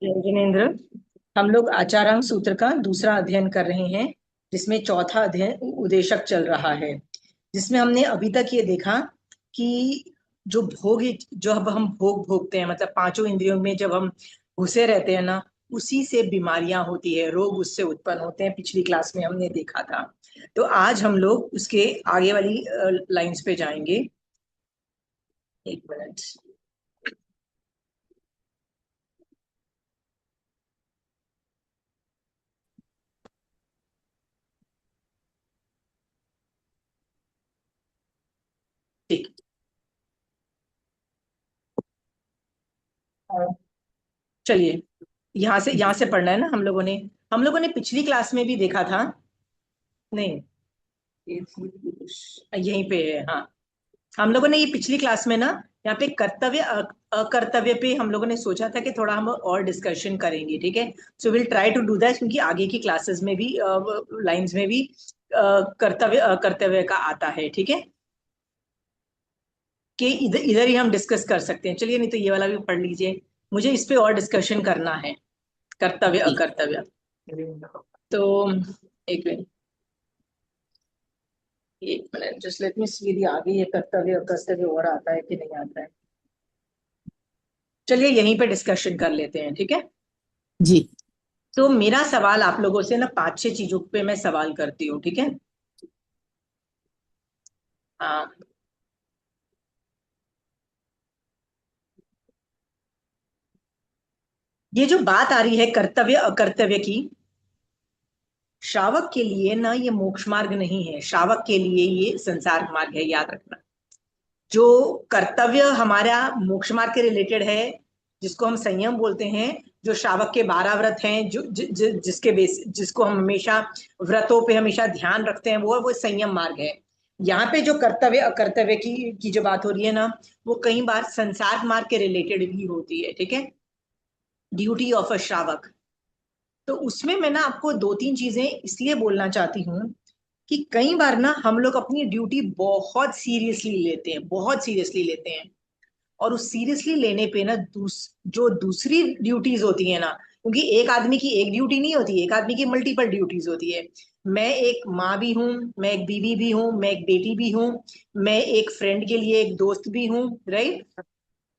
जिनेन्द्र, हम लोग आचारांग सूत्र का दूसरा अध्ययन कर रहे हैं, जिसमें चौथा अध्ययन उदेशक चल रहा है। जिसमें हमने अभी तक ये देखा कि जो भोग, जो अब हम भोग भोगते हैं, मतलब पांचों इंद्रियों में जब हम घुसे रहते हैं ना, उसी से बीमारियां होती है, रोग उससे उत्पन्न होते हैं। पिछली क्लास में हमने देखा था। तो आज हम लोग उसके आगे वाली लाइंस पे जाएंगे। एक मिनट। ठीक। चलिए, यहाँ से पढ़ना है ना हम लोगों ने पिछली क्लास में भी देखा था। नहीं, यहीं पे है, हाँ। हम लोगों ने ये पिछली क्लास में ना, यहाँ पे कर्तव्य अकर्तव्य पे हम लोगों ने सोचा था कि थोड़ा हम और डिस्कशन करेंगे, ठीक है। So will try to do that, क्योंकि आगे की क्लासेस में भी, लाइंस में भी कर्तव्य अकर्तव्य का आता है, ठीक है। कि इधर इधर ही हम डिस्कस कर सकते हैं। चलिए, नहीं तो ये वाला भी पढ़ लीजिए। मुझे इस पे और डिस्कशन करना है, कर्तव्य ठीक। अकर्तव्य। तो एक मिनट, जस्ट लेट मी सी, यदि आगे ये कर्तव्य अकर्तव्य और आता है कि नहीं आता है। चलिए, यहीं पे डिस्कशन कर लेते हैं, ठीक है। जी। तो मेरा सवाल आप लोगों से ना, पांच छह चीजों पे मैं सवाल करती हूँ, ठीक है। हाँ। ये जो बात आ रही है कर्तव्य अकर्तव्य की, श्रावक के लिए ना ये मोक्ष मार्ग नहीं है, श्रावक के लिए ये संसार मार्ग है, याद रखना। जो कर्तव्य हमारा मोक्ष मार्ग के रिलेटेड है, जिसको हम संयम बोलते हैं, जो श्रावक के 12 व्रत हैं, जो जिसके बेस, जिसको हम हमेशा व्रतों पे हमेशा ध्यान रखते हैं, वो संयम मार्ग है। यहाँ पे जो कर्तव्य अकर्तव्य की जो बात हो रही है ना, वो कई बार संसार मार्ग के रिलेटेड भी होती है, ठीक है। ड्यूटी ऑफ अ श्रावक। तो उसमें मैं ना आपको दो तीन चीजें इसलिए बोलना चाहती हूँ कि कई बार ना हम लोग अपनी ड्यूटी बहुत सीरियसली लेते हैं, बहुत सीरियसली लेते हैं। और उस सीरियसली लेने पे ना जो दूसरी ड्यूटीज होती है ना, क्योंकि एक आदमी की एक ड्यूटी नहीं होती, एक आदमी की मल्टीपल ड्यूटीज होती है। मैं एक माँ भी हूँ, मैं एक बीवी भी हूँ, मैं एक बेटी भी हूँ, मैं एक फ्रेंड के लिए एक दोस्त भी हूँ, राइट।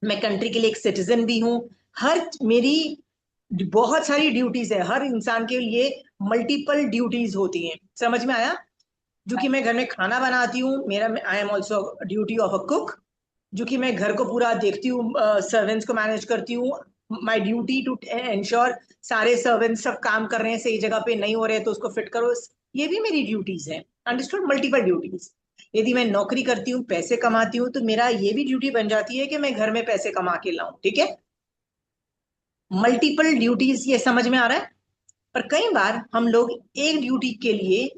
मैं कंट्री के लिए एक सिटीजन भी हूँ। हर मेरी बहुत सारी ड्यूटीज है, हर इंसान के लिए मल्टीपल ड्यूटीज होती हैं, समझ में आया। जो कि मैं घर में खाना बनाती हूँ, मेरा I am also duty of a cook. जो कि मैं घर को पूरा देखती हूँ, सर्वेंट्स को मैनेज करती हूँ। माई ड्यूटी टू इंश्योर सारे सर्वेंट्स सब काम कर रहे हैं सही जगह पे, नहीं हो रहे तो उसको फिट करो। ये भी मेरी ड्यूटीज है, अंडरस्टूड, मल्टीपल ड्यूटीज। यदि मैं नौकरी करती हूँ, पैसे कमाती हूँ, तो मेरा ये भी ड्यूटी बन जाती है कि मैं घर में पैसे कमा के लाऊं, ठीक है। मल्टीपल ड्यूटीज, ये समझ में आ रहा है। पर कई बार हम लोग एक ड्यूटी के लिए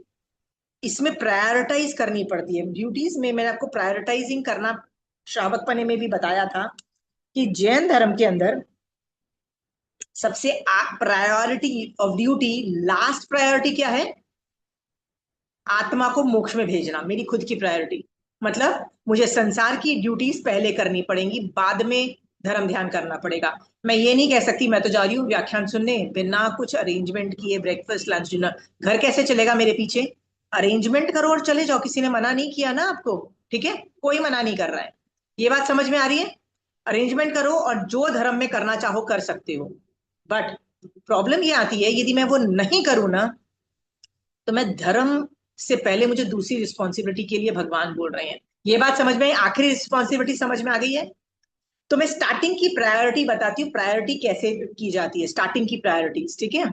इसमें प्रायोरिटाइज करनी पड़ती है। ड्यूटीज में मैंने आपको प्रायोरिटाइजिंग करना श्रावक पने में भी बताया था कि जैन धर्म के अंदर सबसे priority of duty, last priority क्या है? आत्मा को मोक्ष में भेजना, मेरी खुद की प्रायोरिटी। मतलब मुझे संसार की ड्यूटीज पहले करनी पड़ेंगी, बाद में धर्म ध्यान करना पड़ेगा। मैं ये नहीं कह सकती मैं तो जा रही हूँ व्याख्यान सुनने बिना कुछ अरेंजमेंट किए, ब्रेकफास्ट लंच डिनर। घर कैसे चलेगा मेरे पीछे? अरेंजमेंट करो और चले जाओ, किसी ने मना नहीं किया ना आपको, ठीक है। कोई मना नहीं कर रहा है। ये बात समझ में आ रही है। अरेंजमेंट करो और जो धर्म में करना चाहो कर सकते हो। बट प्रॉब्लम ये आती है, यदि मैं वो नहीं करूँ ना, तो मैं धर्म से पहले मुझे दूसरी रिस्पॉन्सिबिलिटी के लिए भगवान बोल रहे हैं। ये बात समझ में आई? आखिरी रिस्पॉन्सिबिलिटी समझ में आ गई है। तो मैं स्टार्टिंग की प्रायोरिटी बताती हूँ, प्रायोरिटी कैसे की जाती है, स्टार्टिंग की प्रायोरिटीज, ठीक है।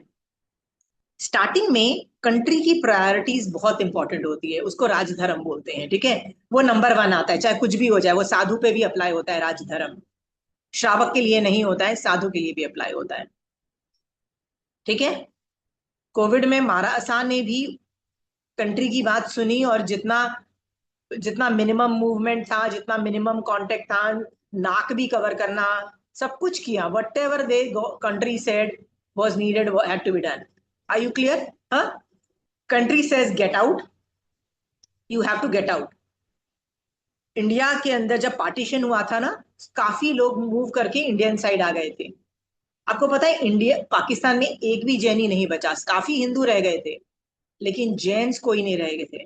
स्टार्टिंग में कंट्री की प्रायोरिटीज बहुत इंपॉर्टेंट होती है, उसको राजधर्म बोलते हैं, ठीक है। वो नंबर वन आता है, चाहे कुछ भी हो जाए। वो साधु पे भी अप्लाई होता है राजधर्म, श्रावक के लिए नहीं होता है, साधु के लिए भी अप्लाई होता है, ठीक है। कोविड में महाराजा ने भी कंट्री की बात सुनी, और जितना जितना मिनिमम मूवमेंट था, जितना मिनिमम कांटेक्ट था, नाक भी कवर करना, सब कुछ किया। Whatever they country said was needed had to be done. Are you clear? हाँ। Country says get out, you have to get out. India के अंदर जब पार्टीशन हुआ था ना, काफी लोग मूव करके इंडियन साइड आ गए थे। आपको पता है इंडिया पाकिस्तान में एक भी जैनी नहीं बचा, काफी हिंदू रह गए थे लेकिन जैन्स कोई नहीं रह गए थे।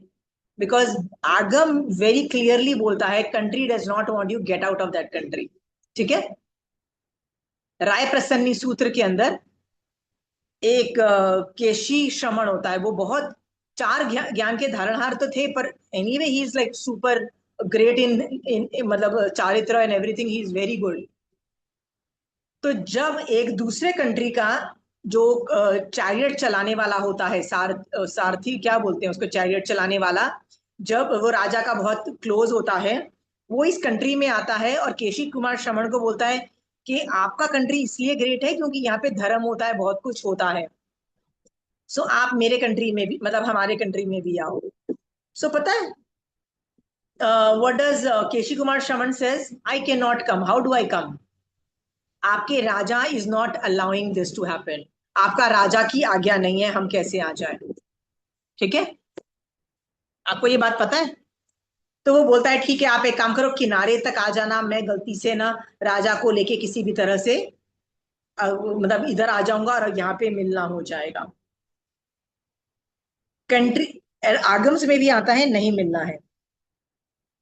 बिकॉज आगम वेरी क्लियरली बोलता है country does not want you, get out of that country. ठीक है। राय प्रसन्नी सूत्र के अंदर एक केशी श्रमण होता है, वो बहुत चार ज्ञान के धारणहार तो थे, पर anyway he is like super great in मतलब चारित्र and everything, he is very good. तो जब एक दूसरे कंट्री का जो चैरियट चलाने वाला होता है, सारथी क्या बोलते हैं उसको, चैरियट चलाने वाला, जब वो राजा का बहुत क्लोज होता है, वो इस कंट्री में आता है और केशी कुमार श्रमण को बोलता है कि आपका कंट्री इसलिए ग्रेट है क्योंकि यहाँ पे धर्म होता है, बहुत कुछ होता है, सो आप मेरे कंट्री में भी, मतलब हमारे कंट्री में भी आओ। सो पता है what does Keshi Kumar Shraman says, I can not come, how do I come, आपके राजा is not allowing this to happen, आपका राजा की आज्ञा नहीं है, हम कैसे आ जाए। ठीक है, आपको ये बात पता है। तो वो बोलता है ठीक है, आप एक काम करो, किनारे तक आ जाना, मैं गलती से ना राजा को लेके किसी भी तरह से मतलब इधर आ जाऊंगा और यहाँ पे मिलना हो जाएगा। कंट्री आगम्स में भी आता है नहीं मिलना है।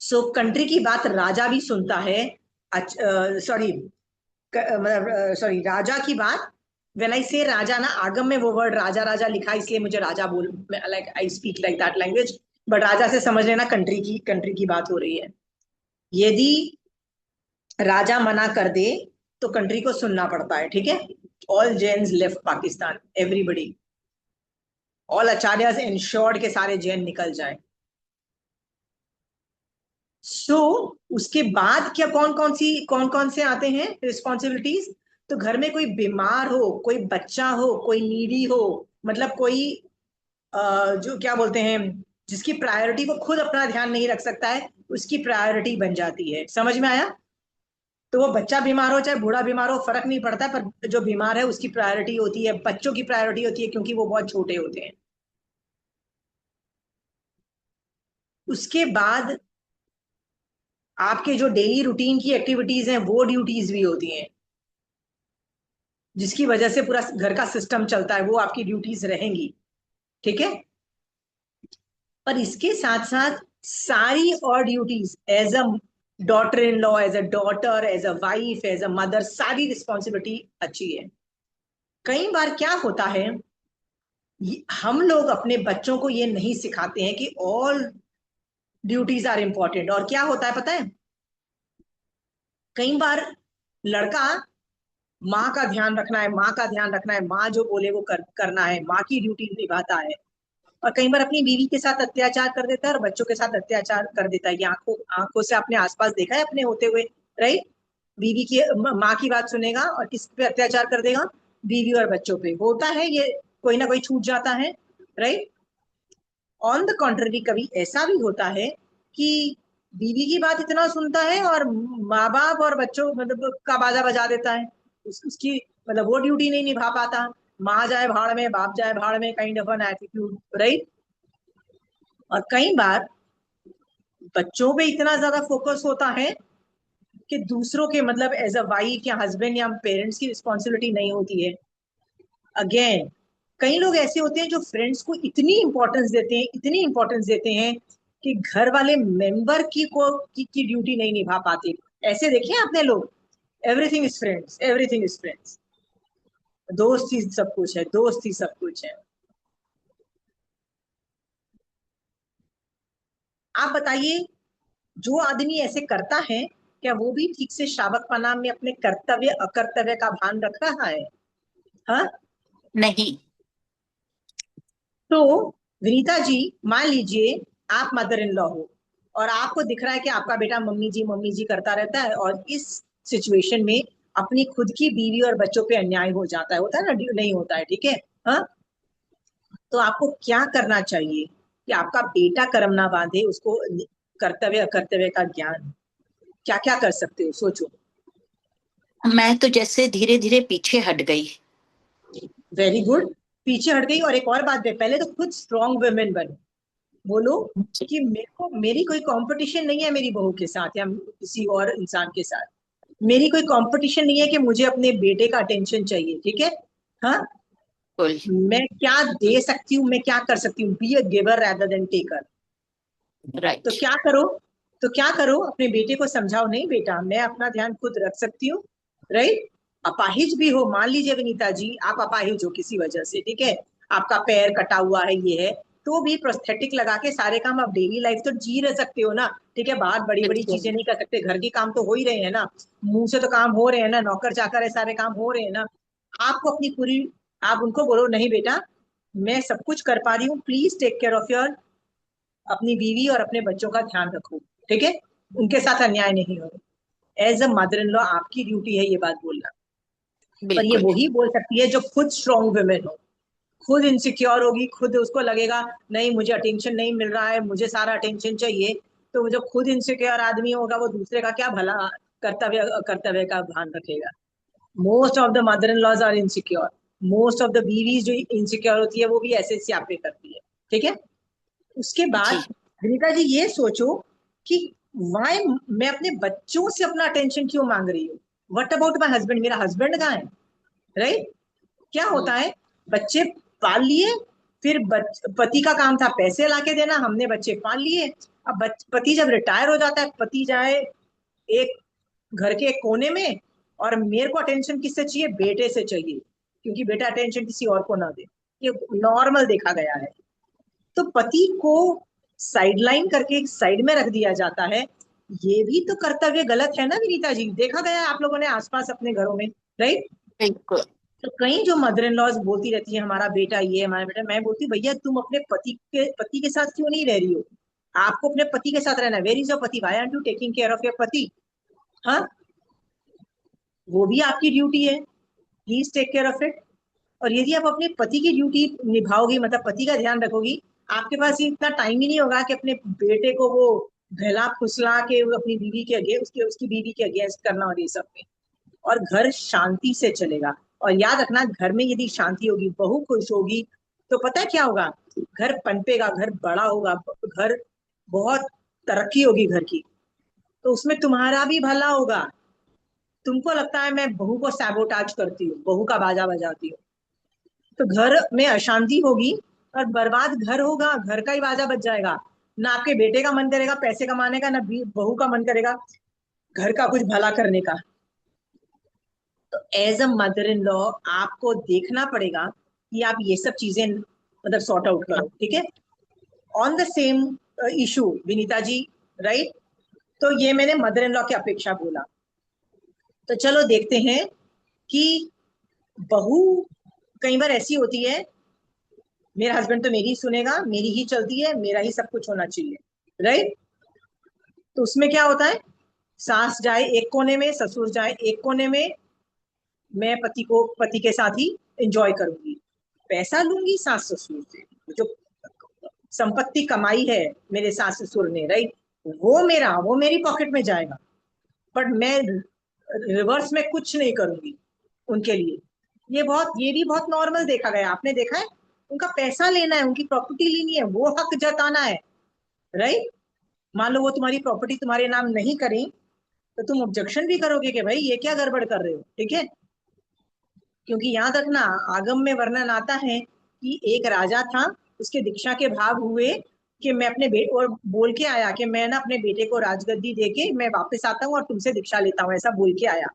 सो कंट्री की बात राजा भी सुनता है, सॉरी मतलब सॉरी राजा की बात, व्हेन आई से राजा ना, आगम में वो वर्ड राजा राजा लिखा इसलिए मुझे राजा बोल, like I speak like that language, but राजा से समझ लेना कंट्री की बात हो रही है। यदि राजा मना कर दे तो कंट्री को सुनना पड़ता है। ठीक है। All Jains left Pakistan, everybody, all acharya insured के सारे जैन निकल जाए। सो उसके बाद क्या कौन कौन से आते हैं रिस्पॉन्सिबिलिटीज, तो घर में कोई बीमार हो, कोई बच्चा हो, कोई नीडी हो, मतलब कोई जो क्या बोलते हैं, जिसकी प्रायोरिटी वो खुद अपना ध्यान नहीं रख सकता है, उसकी प्रायोरिटी बन जाती है। समझ में आया। तो वो बच्चा बीमार हो चाहे बूढ़ा बीमार हो, फर्क नहीं पड़ता है, पर जो बीमार है उसकी प्रायोरिटी होती है, बच्चों की प्रायोरिटी होती है क्योंकि वो बहुत छोटे होते हैं। उसके बाद आपके जो डेली रूटीन की एक्टिविटीज हैं वो ड्यूटीज भी होती हैं, जिसकी वजह से पूरा घर का सिस्टम चलता है, वो आपकी ड्यूटीज रहेंगी। ठीक है। पर इसके साथ साथ सारी और duties as a daughter in law, as a daughter, as a wife, as a mother, सारी रिस्पॉन्सिबिलिटी अच्छी है। कई बार क्या होता है, हम लोग अपने बच्चों को ये नहीं सिखाते हैं कि ऑल ड्यूटीज आर इंपॉर्टेंट। और क्या होता है पता है, कई बार लड़का माँ का ध्यान रखना है, माँ का ध्यान रखना है, माँ जो बोले वो करना है, माँ की ड्यूटी निभाता है, और कई बार अपनी बीवी के साथ अत्याचार कर देता है और बच्चों के साथ अत्याचार कर देता है। ये आंखों आंखों से अपने आसपास देखा है अपने होते हुए, राइट। बीवी की माँ की बात सुनेगा और किस पे अत्याचार कर देगा, बीवी और बच्चों पे होता है, ये कोई ना कोई छूट जाता है, राइट। ऑन द कॉन्ट्ररी कभी ऐसा भी होता है कि बीवी की बात इतना सुनता है और माँ बाप और बच्चों मतलब का बाजा बजा देता है, उसकी मतलब वो ड्यूटी नहीं निभा पाता, माँ जाए भाड़ में बाप जाए भाड़ में, kind of an attitude, right. और कई बार बच्चों पे इतना ज्यादा फोकस होता है कि दूसरों के मतलब एज अ वाइफ या हस्बैंड या पेरेंट्स की रिस्पॉन्सिबिलिटी नहीं होती है। अगेन कई लोग ऐसे होते हैं जो फ्रेंड्स को इतनी इंपॉर्टेंस देते हैं, इतनी इंपॉर्टेंस देते हैं कि घर वाले मेंबर की ड्यूटी नहीं निभा पाते। ऐसे देखे आपने लोग, everything is friends, everything is friends, दोस्त ही सब कुछ है, दोस्त ही सब कुछ है। आप बताइए, जो आदमी ऐसे करता है क्या वो भी ठीक से श्रावकपना में अपने कर्तव्य अकर्तव्य का भान रख रहा है? हाँ। नहीं। तो विनीता जी, मान लीजिए आप मदर इन लॉ हो और आपको दिख रहा है कि आपका बेटा मम्मी जी करता रहता है, और इस सिचुएशन में अपनी खुद की बीवी और बच्चों पे अन्याय हो जाता है, होता है ना, नहीं होता है, ठीक है। हाँ। तो आपको क्या करना चाहिए कि आपका बेटा कर्म ना बांधे, उसको कर्तव्य अकर्तव्य का ज्ञान, क्या क्या कर सकते हो सोचो। मैं तो जैसे धीरे धीरे पीछे हट गई। वेरी गुड, पीछे हट गई। और एक और बात है, पहले तो खुद स्ट्रॉन्ग वुमेन बनो, बोलो कि मेरे को मेरी कोई कंपटीशन नहीं है मेरी बहू के साथ या किसी और इंसान के साथ। मेरी कोई कंपटीशन नहीं है कि मुझे अपने बेटे का अटेंशन चाहिए, ठीक है। हाँ, बिल्कुल। मैं क्या दे सकती हूँ, मैं क्या कर सकती हूँ, be a giver rather than taker. तो राइट। क्या करो, तो क्या करो, अपने बेटे को समझाओ, नहीं बेटा मैं अपना ध्यान खुद रख सकती हूँ, राइट। अपाहिज भी हो, मान लीजिए विनीता जी आप अपाहिज हो किसी वजह से, ठीक है, आपका पैर कटा हुआ है, ये है, तो भी प्रोस्थेटिक लगा के सारे काम आप डेली लाइफ तो जी रह सकते हो ना, ठीक है। बाहर बड़ी बड़ी चीजें बिल्कुल। नहीं कर सकते, घर के काम तो हो ही रहे हैं ना, मुंह से तो काम हो रहे हैं ना, नौकर चाकर है, सारे काम हो रहे हैं ना। आपको अपनी पूरी, आप उनको बोलो नहीं बेटा मैं सब कुछ कर पा रही हूँ, please take care of your, अपनी बीवी और अपने बच्चों का ध्यान रखो, ठीक है, उनके साथ अन्याय नहीं हो। As a mother in law आपकी ड्यूटी है ये बात बोलना। पर ये बिल्कुल। वही बोल सकती है जो खुद स्ट्रॉन्ग वुमेन हो, खुद इनसिक्योर होगी, खुद उसको लगेगा नहीं मुझे अटेंशन नहीं मिल रहा है, मुझे सारा अटेंशन चाहिए। तो जो खुद इनसिक्योर आदमी होगा वो दूसरे का क्या भला, कर्तव्य कर्तव्य का भान रखेगा। Most of the mother in laws are insecure, most of the बीवीज जो इनसिक्योर होती है वो भी ऐसे स्यापे करती है, ठीक है। उसके बाद जी। रीता जी ये सोचो कि वाई मैं अपने बच्चों से अपना अटेंशन क्यों मांग रही हूँ, वट अबाउट माई हस्बैंड, मेरा हस्बैंड कहाँ है, राइट। क्या होता है, बच्चे पाल लिए, फिर पति का काम था पैसे लाके देना, हमने बच्चे पाल लिए। अब पति जब रिटायर हो जाता है, पति जाए एक घर के एक कोने में, और मेरे को अटेंशन किससे चाहिए, बेटे से चाहिए, क्योंकि बेटा अटेंशन किसी और को ना दे, ये नॉर्मल देखा गया है। तो पति को साइडलाइन करके एक साइड में रख दिया जाता है, ये भी तो कर्तव्य गलत है ना विनीता जी, देखा गया है आप लोगों ने आसपास अपने घरों में, राइट। बिल्कुल। तो कई जो मदर इन लॉज बोलती रहती है हमारा बेटा ये, हमारा बेटा, मैं बोलती हूँ भैया तुम अपने पति के साथ क्यों नहीं रह रही हो, आपको अपने पति के साथ रहना, वेर इज योर पति, why are you taking care of your पति। हाँ, वो भी आपकी ड्यूटी है, please take care of it. और यदि आप अपने पति की ड्यूटी निभाओगी, मतलब पति का ध्यान रखोगी, आपके पास इतना टाइम ही नहीं होगा कि अपने बेटे को वो बहला फुसला के वो अपनी बीवी के अगेंस्ट, उसकी उसकी बीवी के अगेंस्ट करना और ये सब में, और घर शांति से चलेगा। और याद रखना घर में यदि शांति होगी, बहू खुश होगी, तो पता है क्या होगा, घर पनपेगा, घर बड़ा होगा, घर बहुत तरक्की होगी घर की, तो उसमें तुम्हारा भी भला होगा। तुमको लगता है मैं बहू को सैबोटाज करती हूँ, बहू का बाजा बजाती हूँ, तो घर में अशांति होगी और बर्बाद घर होगा, घर का ही बाजा बज जाएगा। ना आपके बेटे का मन करेगा पैसे कमाने का, ना बहू का मन करेगा घर का कुछ भला करने का। तो as a mother in law आपको देखना पड़ेगा कि आप ये सब चीजें मतलब सॉर्ट आउट करो, ठीक है। On the same issue Vinita ji, right. तो ये मैंने मदर इन लॉ की अपेक्षा बोला। तो चलो देखते हैं कि बहू कई बार ऐसी होती है, मेरा हस्बैंड तो मेरी ही सुनेगा, मेरी ही चलती है, मेरा ही सब कुछ होना चाहिए, राइट। तो उसमें क्या होता है, सास जाए एक कोने में, ससुर जाए एक कोने में, मैं पति के साथ ही एंजॉय करूंगी, पैसा लूंगी सास ससुर से, जो संपत्ति कमाई है मेरे सास ससुर ने, राइट, वो मेरी पॉकेट में जाएगा, बट मैं रिवर्स में कुछ नहीं करूंगी उनके लिए। ये भी बहुत नॉर्मल देखा गया, आपने देखा है, उनका पैसा लेना है, उनकी प्रॉपर्टी लेनी है, वो हक जताना है, राइट। मान लो वो तुम्हारी प्रॉपर्टी तुम्हारे नाम नहीं करें, तो तुम ऑब्जेक्शन भी करोगे कि भाई ये क्या गड़बड़ कर रहे हो, ठीक है। क्योंकि याद रखना, आगम में वर्णन आता है कि एक राजा था, उसके दीक्षा के भाव हुए कि मैं अपने बेटे, और बोल के आया कि मैं ना अपने बेटे को राजगद्दी देके मैं वापस आता हूँ और तुमसे दीक्षा लेता हूँ, ऐसा बोल के आया।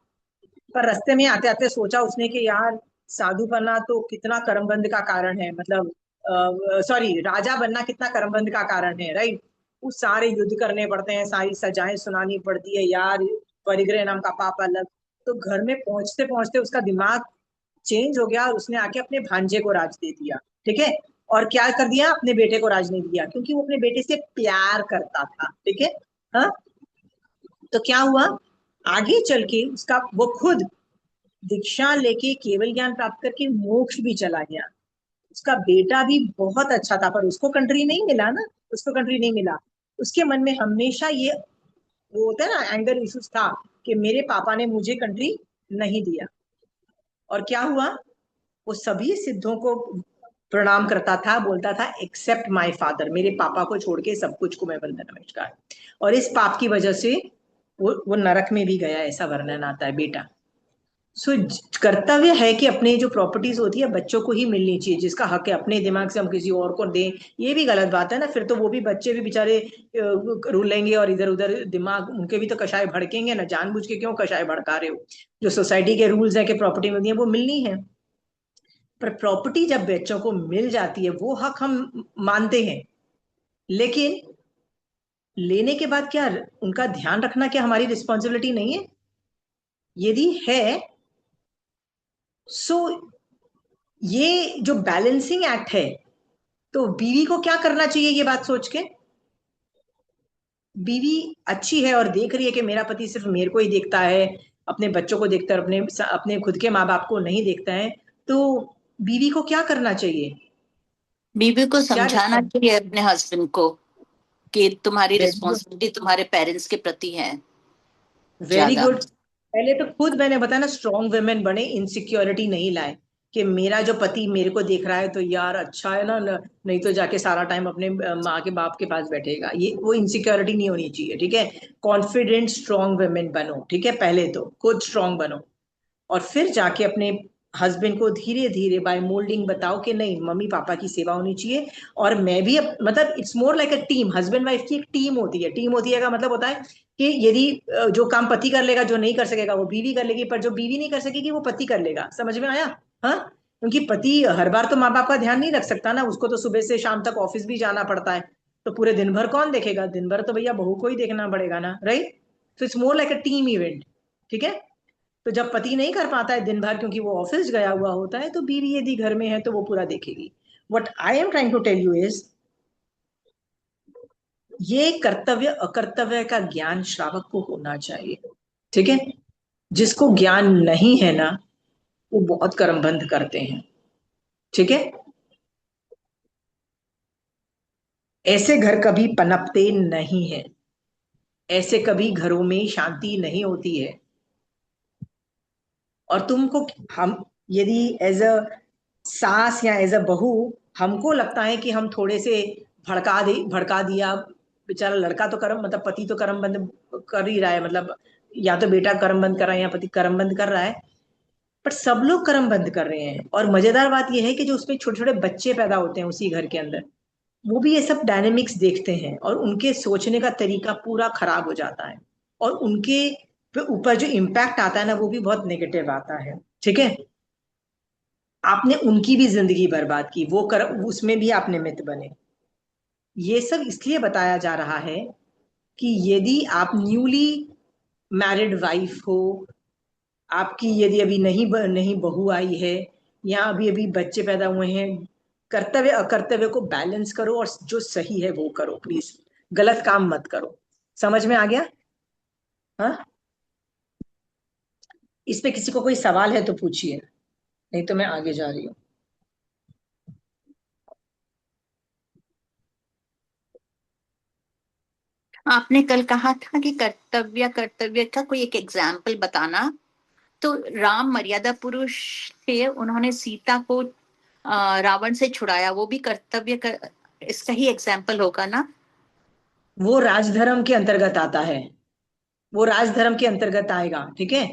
पर रास्ते में आते आते सोचा उसने कि यार साधु बनना तो कितना कर्मबंध का कारण है, मतलब सॉरी राजा बनना कितना कर्मबंध का कारण है, राइट। वो सारे युद्ध करने पड़ते हैं, सारी सजाएं सुनानी पड़ती है यार, परिग्रह नाम का पाप अलग। तो घर में पहुंचते पहुंचते उसका दिमाग चेंज हो गया और उसने आके अपने भांजे को राज दे दिया, ठीक है। और क्या कर दिया, अपने बेटे को राज नहीं दिया, क्योंकि वो अपने बेटे से प्यार करता था, ठीक है। हाँ, तो क्या हुआ, आगे चल के उसका वो खुद दीक्षा लेके केवल ज्ञान प्राप्त करके मोक्ष भी चला गया। उसका बेटा भी बहुत अच्छा था, पर उसको कंट्री नहीं मिला ना, उसको कंट्री नहीं मिला। उसके मन में हमेशा ये वो होता है ना, एंगर इश्यूज था कि मेरे पापा ने मुझे कंट्री नहीं दिया। और क्या हुआ, वो सभी सिद्धों को प्रणाम करता था, बोलता था एक्सेप्ट माय फादर, मेरे पापा को छोड़ के सब कुछ को मैं वंदन नमस्कार। और इस पाप की वजह से वो नरक में भी गया, ऐसा वर्णन आता है बेटा। सो कर्तव्य है कि अपने जो प्रॉपर्टीज होती है बच्चों को ही मिलनी चाहिए, जिसका हक है अपने दिमाग से हम किसी और को दें, ये भी गलत बात है ना। फिर तो वो भी बच्चे भी बेचारे रुलेंगे और इधर उधर दिमाग उनके भी तो कषाय भड़केंगे ना, जानबूझ के क्यों कषाय भड़का रहे हो। जो सोसाइटी के रूल्स है कि प्रॉपर्टी मिलती है वो मिलनी है। पर प्रॉपर्टी जब बच्चों को मिल जाती है वो हक हम मानते हैं, लेकिन लेने के बाद क्या उनका ध्यान रखना क्या हमारी रिस्पॉन्सिबिलिटी नहीं है? यदि है, सो ये जो बैलेंसिंग एक्ट है, तो बीवी को क्या करना चाहिए ये बात सोच के। बीवी अच्छी है और देख रही है कि मेरा पति सिर्फ मेरे को ही देखता है, अपने बच्चों को देखता है, अपने अपने खुद के माँ बाप को नहीं देखता है, तो बीवी को क्या करना चाहिए? बीवी को क्या समझाना रिस्पॉन्स चाहिए अपने हस्बैंड को कि तुम्हारी वेरी गुड, रिस्पॉन्सिबिलिटी तुम्हारे पेरेंट्स के प्रति है वेरी ज्यादा। गुड। पहले तो खुद मैंने बताया ना, स्ट्रॉन्ग वुमेन बने, इनसिक्योरिटी नहीं लाए कि मेरा जो पति मेरे को देख रहा है तो यार अच्छा है ना, नहीं तो जाके सारा टाइम अपने माँ के बाप के पास बैठेगा, ये वो इनसिक्योरिटी नहीं होनी चाहिए, ठीक है। कॉन्फिडेंट स्ट्रॉन्ग वुमेन बनो, ठीक है, पहले तो खुद स्ट्रॉन्ग बनो, और फिर जाके अपने हस्बैंड को धीरे धीरे बाय मोल्डिंग बताओ कि नहीं, मम्मी पापा की सेवा होनी चाहिए। और मैं भी मतलब it's more like a team, husband wife की एक टीम होती है। टीम होती है का मतलब होता है कि यदि जो काम पति कर लेगा, जो नहीं कर सकेगा वो बीवी कर लेगी, पर जो बीवी नहीं कर सकेगी वो पति कर लेगा। समझ में आया? हाँ, क्योंकि पति हर बार तो माँ बाप का ध्यान नहीं रख सकता ना, उसको तो सुबह से शाम तक ऑफिस भी जाना पड़ता है, तो पूरे दिन भर कौन देखेगा? दिन भर तो भैया बहू को ही देखना पड़ेगा ना, राइट? तो it's more like a team event, ठीक है। तो जब पति नहीं कर पाता है दिन भर क्योंकि वो ऑफिस गया हुआ होता है, तो बीवी यदि घर में है तो वो पूरा देखेगी। What I am trying to tell you is, ये कर्तव्य अकर्तव्य का ज्ञान श्रावक को होना चाहिए, ठीक है। जिसको ज्ञान नहीं है ना, वो बहुत कर्मबंध करते हैं, ठीक है। ऐसे घर कभी पनपते नहीं है, ऐसे कभी घरों में शांति नहीं होती है। और तुमको, हम यदि एज अ सास या एज अ बहू हमको लगता है कि हम थोड़े से भड़का दिया, बेचारा लड़का तो कर्म मतलब पति तो कर्म बंद कर ही रहा है, मतलब या तो बेटा कर्म बंद कर रहा है या पति कर्म बंद कर रहा है, पर सब लोग कर्म बंद कर रहे हैं। और मजेदार बात यह है कि जो उसमें छोटे छोटे बच्चे पैदा होते हैं उसी घर के अंदर, वो भी ये सब डायनेमिक्स देखते हैं और उनके सोचने का तरीका पूरा खराब हो जाता है, और उनके ऊपर जो इम्पैक्ट आता है ना वो भी बहुत नेगेटिव आता है, ठीक है। आपने उनकी भी जिंदगी बर्बाद की, वो कर उसमें भी आपने मित बने। ये सब इसलिए बताया जा रहा है कि यदि आप न्यूली मैरिड वाइफ हो, आपकी यदि अभी नहीं बहू आई है, या अभी अभी बच्चे पैदा हुए हैं, कर्तव्य अकर्तव्य को बैलेंस करो और जो सही है वो करो प्लीज, गलत काम मत करो। समझ में आ गया? हाँ, इस पे किसी को कोई सवाल है तो पूछिए, नहीं तो मैं आगे जा रही हूँ। आपने कल कहा था कि कर्तव्य कर्तव्य का कोई एक एग्जाम्पल बताना। तो राम मर्यादा पुरुष थे, उन्होंने सीता को रावण से छुड़ाया, वो भी कर्तव्य इसका ही एग्जाम्पल होगा ना? वो राजधर्म के अंतर्गत आता है, वो राजधर्म के अंतर्गत आएगा, ठीक है।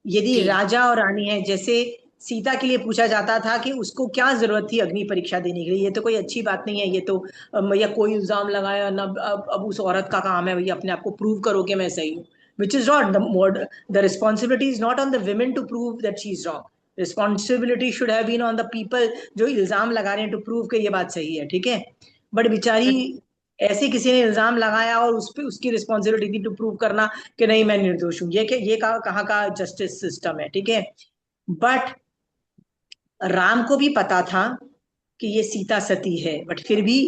यदि जी। राजा और रानी है, जैसे सीता के लिए पूछा जाता था कि उसको क्या जरूरत थी अग्नि परीक्षा देने के लिए, ये तो कोई अच्छी बात नहीं है, ये तो या कोई इल्जाम लगाया ना, अब उस औरत का काम है भैया अपने आप को प्रूव करो कि मैं सही हूँ, which is not the responsibility is not on the women to prove that she is wrong, responsibility should have been on the people जो इल्जाम लगा रहे हैं टू प्रूव कि ये बात सही है, ठीक है। बट बेचारी ऐसे किसी ने इल्जाम लगाया और उस पे उसकी रिस्पॉन्सिबिलिटी थी टू प्रूव करना कि नहीं मैं निर्दोष हूं, ये कहाँ का जस्टिस सिस्टम है, ठीक है। बट राम को भी पता था कि ये सीता सती है, बट फिर भी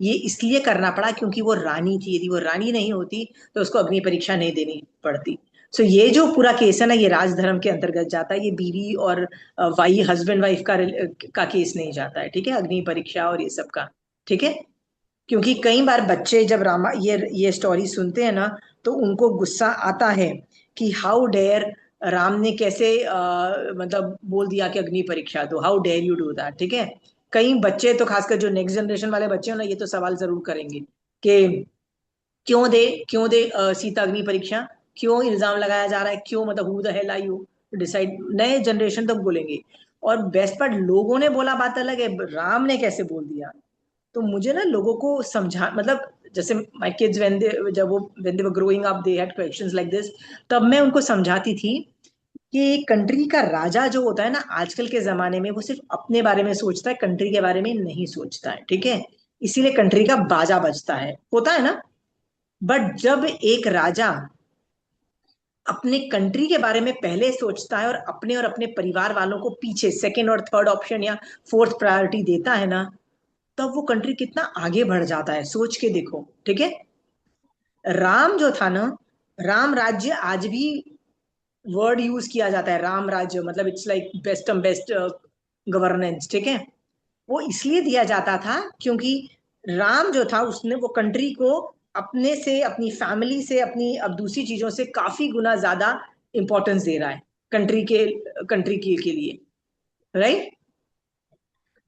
ये इसलिए करना पड़ा क्योंकि वो रानी थी, यदि वो रानी नहीं होती तो उसको अग्नि परीक्षा नहीं देनी पड़ती। सो ये जो पूरा केस है ना, ये राजधर्म के अंतर्गत जाता है, ये बीवी और वाई हस्बैंड वाइफ का केस नहीं जाता है, ठीक है, अग्नि परीक्षा और ये सब का, ठीक है। क्योंकि कई बार बच्चे जब रामा ये स्टोरी सुनते हैं ना, तो उनको गुस्सा आता है कि हाउ डेयर, राम ने कैसे मतलब बोल दिया कि अग्नि परीक्षा दो, how dare you do that, ठीक है। कई बच्चे तो खासकर जो नेक्स्ट जनरेशन वाले बच्चे हो ना, ये तो सवाल जरूर करेंगे कि क्यों दे सीता अग्नि परीक्षा। क्यों इल्जाम लगाया जा रहा है, क्यों, मतलब who the hell are you decide. नए जनरेशन तक बोलेंगे। और बेस्ट पार्ट, लोगों ने बोला बात अलग है, राम ने कैसे बोल दिया। तो मुझे ना लोगों को समझा, मतलब जैसे माय किड्स व्हेन दे, जब वो when they were growing up, they had questions like this, तब मैं उनको समझाती थी कि कंट्री का राजा जो होता है ना, आजकल के जमाने में वो सिर्फ अपने बारे में सोचता है, कंट्री के बारे में नहीं सोचता है, ठीक है। इसीलिए कंट्री का बाजा बजता है, होता है ना। बट जब एक राजा अपने कंट्री के बारे में पहले सोचता है और अपने परिवार वालों को पीछे सेकंड और थर्ड ऑप्शन या फोर्थ प्रायोरिटी देता है ना, तब वो कंट्री कितना आगे बढ़ जाता है, सोच के देखो, ठीक है। राम जो था ना, राम राज्य आज भी वर्ड यूज किया जाता है, राम राज्य, मतलब इट्स लाइक बेस्ट गवर्नेंस, ठीक है। वो इसलिए दिया जाता था क्योंकि राम जो था, उसने वो कंट्री को अपने से, अपनी फैमिली से, अपनी अब दूसरी चीजों से काफी गुना ज्यादा इंपॉर्टेंस दे रहा है कंट्री के लिए, राइट।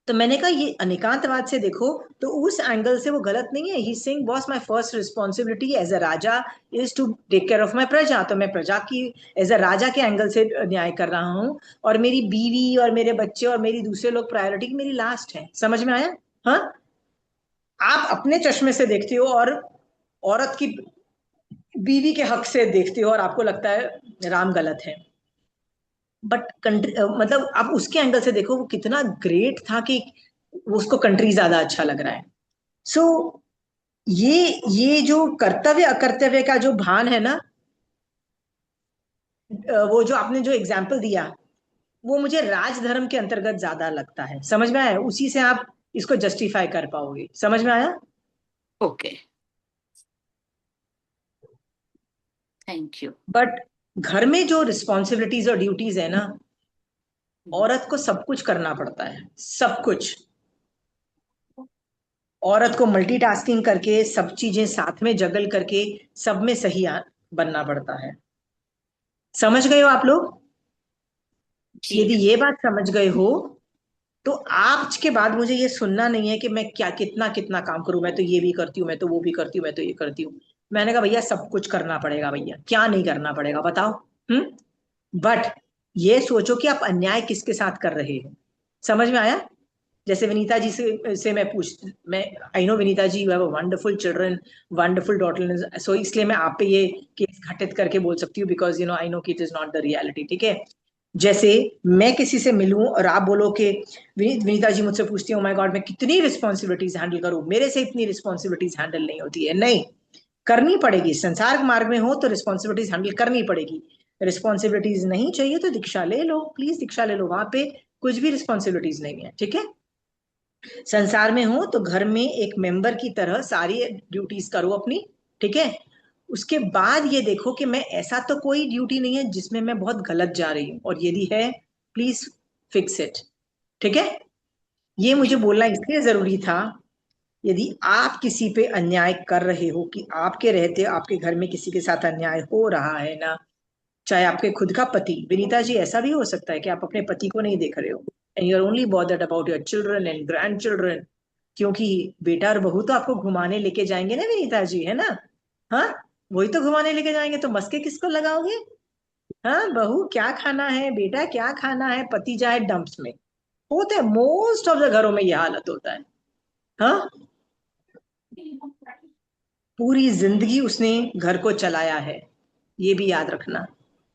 तो मैंने कहा ये अनेकांतवाद से देखो, तो उस एंगल से वो गलत नहीं है। He saying boss, my first responsibility as a raja is to take care of my praja. तो मैं प्रजा की एज अ राजा के एंगल से न्याय कर रहा हूँ, और मेरी बीवी और मेरे बच्चे और मेरी दूसरे लोग प्रायोरिटी मेरी लास्ट है। समझ में आया? हाँ। आप अपने चश्मे से देखते हो और औरत की बीवी के हक से देखते हो, और आपको लगता है राम गलत है। बट कंट्री, मतलब आप उसके एंगल से देखो, वो कितना ग्रेट था कि उसको कंट्री ज्यादा अच्छा लग रहा है। सो ये जो कर्तव्य अकर्तव्य का जो भान है ना, वो जो आपने जो एग्जाम्पल दिया, वो मुझे राजधर्म के अंतर्गत ज्यादा लगता है। समझ में आया? उसी से आप इसको जस्टिफाई कर पाओगे। समझ में आया? Okay, thank you. बट घर में जो रिस्पॉन्सिबिलिटीज और ड्यूटीज है ना, औरत को सब कुछ करना पड़ता है, सब कुछ। औरत को मल्टीटास्किंग करके, सब चीजें साथ में जगल करके, सब में सही बनना पड़ता है। समझ गए हो आप लोग? जी। यदि ये बात समझ गए हो, तो आज के बाद मुझे ये सुनना नहीं है कि मैं क्या कितना कितना काम करूं, मैं तो ये भी करती हूँ, मैं तो वो भी करती हूँ, मैं तो ये करती हूँ। मैंने कहा भैया सब कुछ करना पड़ेगा भैया, क्या नहीं करना पड़ेगा बताओ। बट ये सोचो कि आप अन्याय किसके साथ कर रहे हो। समझ में आया? जैसे विनीता जी से मैं, I know Vinita ji, you have a wonderful children, wonderful daughter, so इसलिए मैं आप पे ये केस घटित करके बोल सकती हूँ, बिकॉज आई नो कि it is not the reality, ठीक है। जैसे मैं किसी से मिलूं और आप बोलो कि विनीता जी मुझसे पूछती है, ओ माय गॉड मैं कितनी रिस्पॉन्सिबिलिटीज हैंडल करूं, मेरे से इतनी रिस्पॉन्सिबिलिटीज हैंडल नहीं होती है। नहीं, करनी पड़ेगी। संसार मार्ग में हो तो रिस्पॉन्सिबिलिटीज हैंडल करनी पड़ेगी। रिस्पॉन्सिबिलिटीज नहीं चाहिए तो दीक्षा ले लो, प्लीज दीक्षा ले लो, वहां पे कुछ भी रिस्पॉन्सिबिलिटीज नहीं है, ठीक है। संसार में हो तो घर में एक मेंबर की तरह सारी ड्यूटीज करो अपनी, ठीक है। उसके बाद ये देखो कि मैं, ऐसा तो कोई ड्यूटी नहीं है जिसमें मैं बहुत गलत जा रही हूँ, और यदि है प्लीज फिक्स इट, ठीक है। ये मुझे जी। बोलना इसलिए जरूरी था। यदि आप किसी पे अन्याय कर रहे हो, कि आपके रहते आपके घर में किसी के साथ अन्याय हो रहा है ना, चाहे आपके खुद का पति, विनीता जी ऐसा भी हो सकता है कि आप अपने पति को नहीं देख रहे हो, and you are only bothered about your children and grandchildren, क्योंकि बेटा और बहू तो आपको घुमाने लेके जाएंगे ना विनीता जी, है ना। हाँ, वही तो घुमाने लेके जाएंगे, तो मस्के किसको लगाओगे? हाँ, बहू क्या खाना है, बेटा क्या खाना है, पति जाए डंप्स में। होता है, मोस्ट ऑफ द घरों में यह हालत होता है। हाँ, पूरी जिंदगी उसने घर को चलाया है, ये भी याद रखना।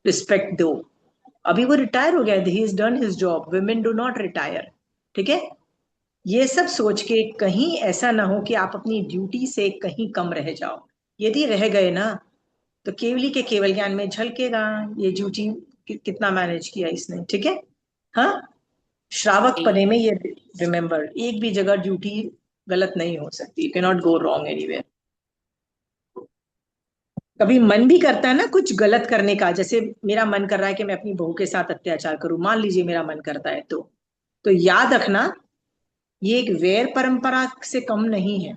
रिस्पेक्ट दो। अभी वो रिटायर हो गया, he is done his job, women do not retire, ठीक है। ये सब सोच के कहीं ऐसा ना हो कि आप अपनी ड्यूटी से कहीं कम रह जाओ। यदि रह गए ना, तो केवली के केवल ज्ञान में झलकेगा ये ड्यूटी कितना मैनेज किया इसने, ठीक है। हाँ, श्रावक जी। पने में ये रिमेम्बर, एक भी जगह ड्यूटी गलत नहीं हो सकती, you can not go wrong anywhere. कभी मन भी करता है ना कुछ गलत करने का, जैसे मेरा मन कर रहा है कि मैं अपनी बहू के साथ अत्याचार करूं, मान लीजिए मेरा मन करता है, तो याद रखना, ये एक वैर परंपरा से कम नहीं है।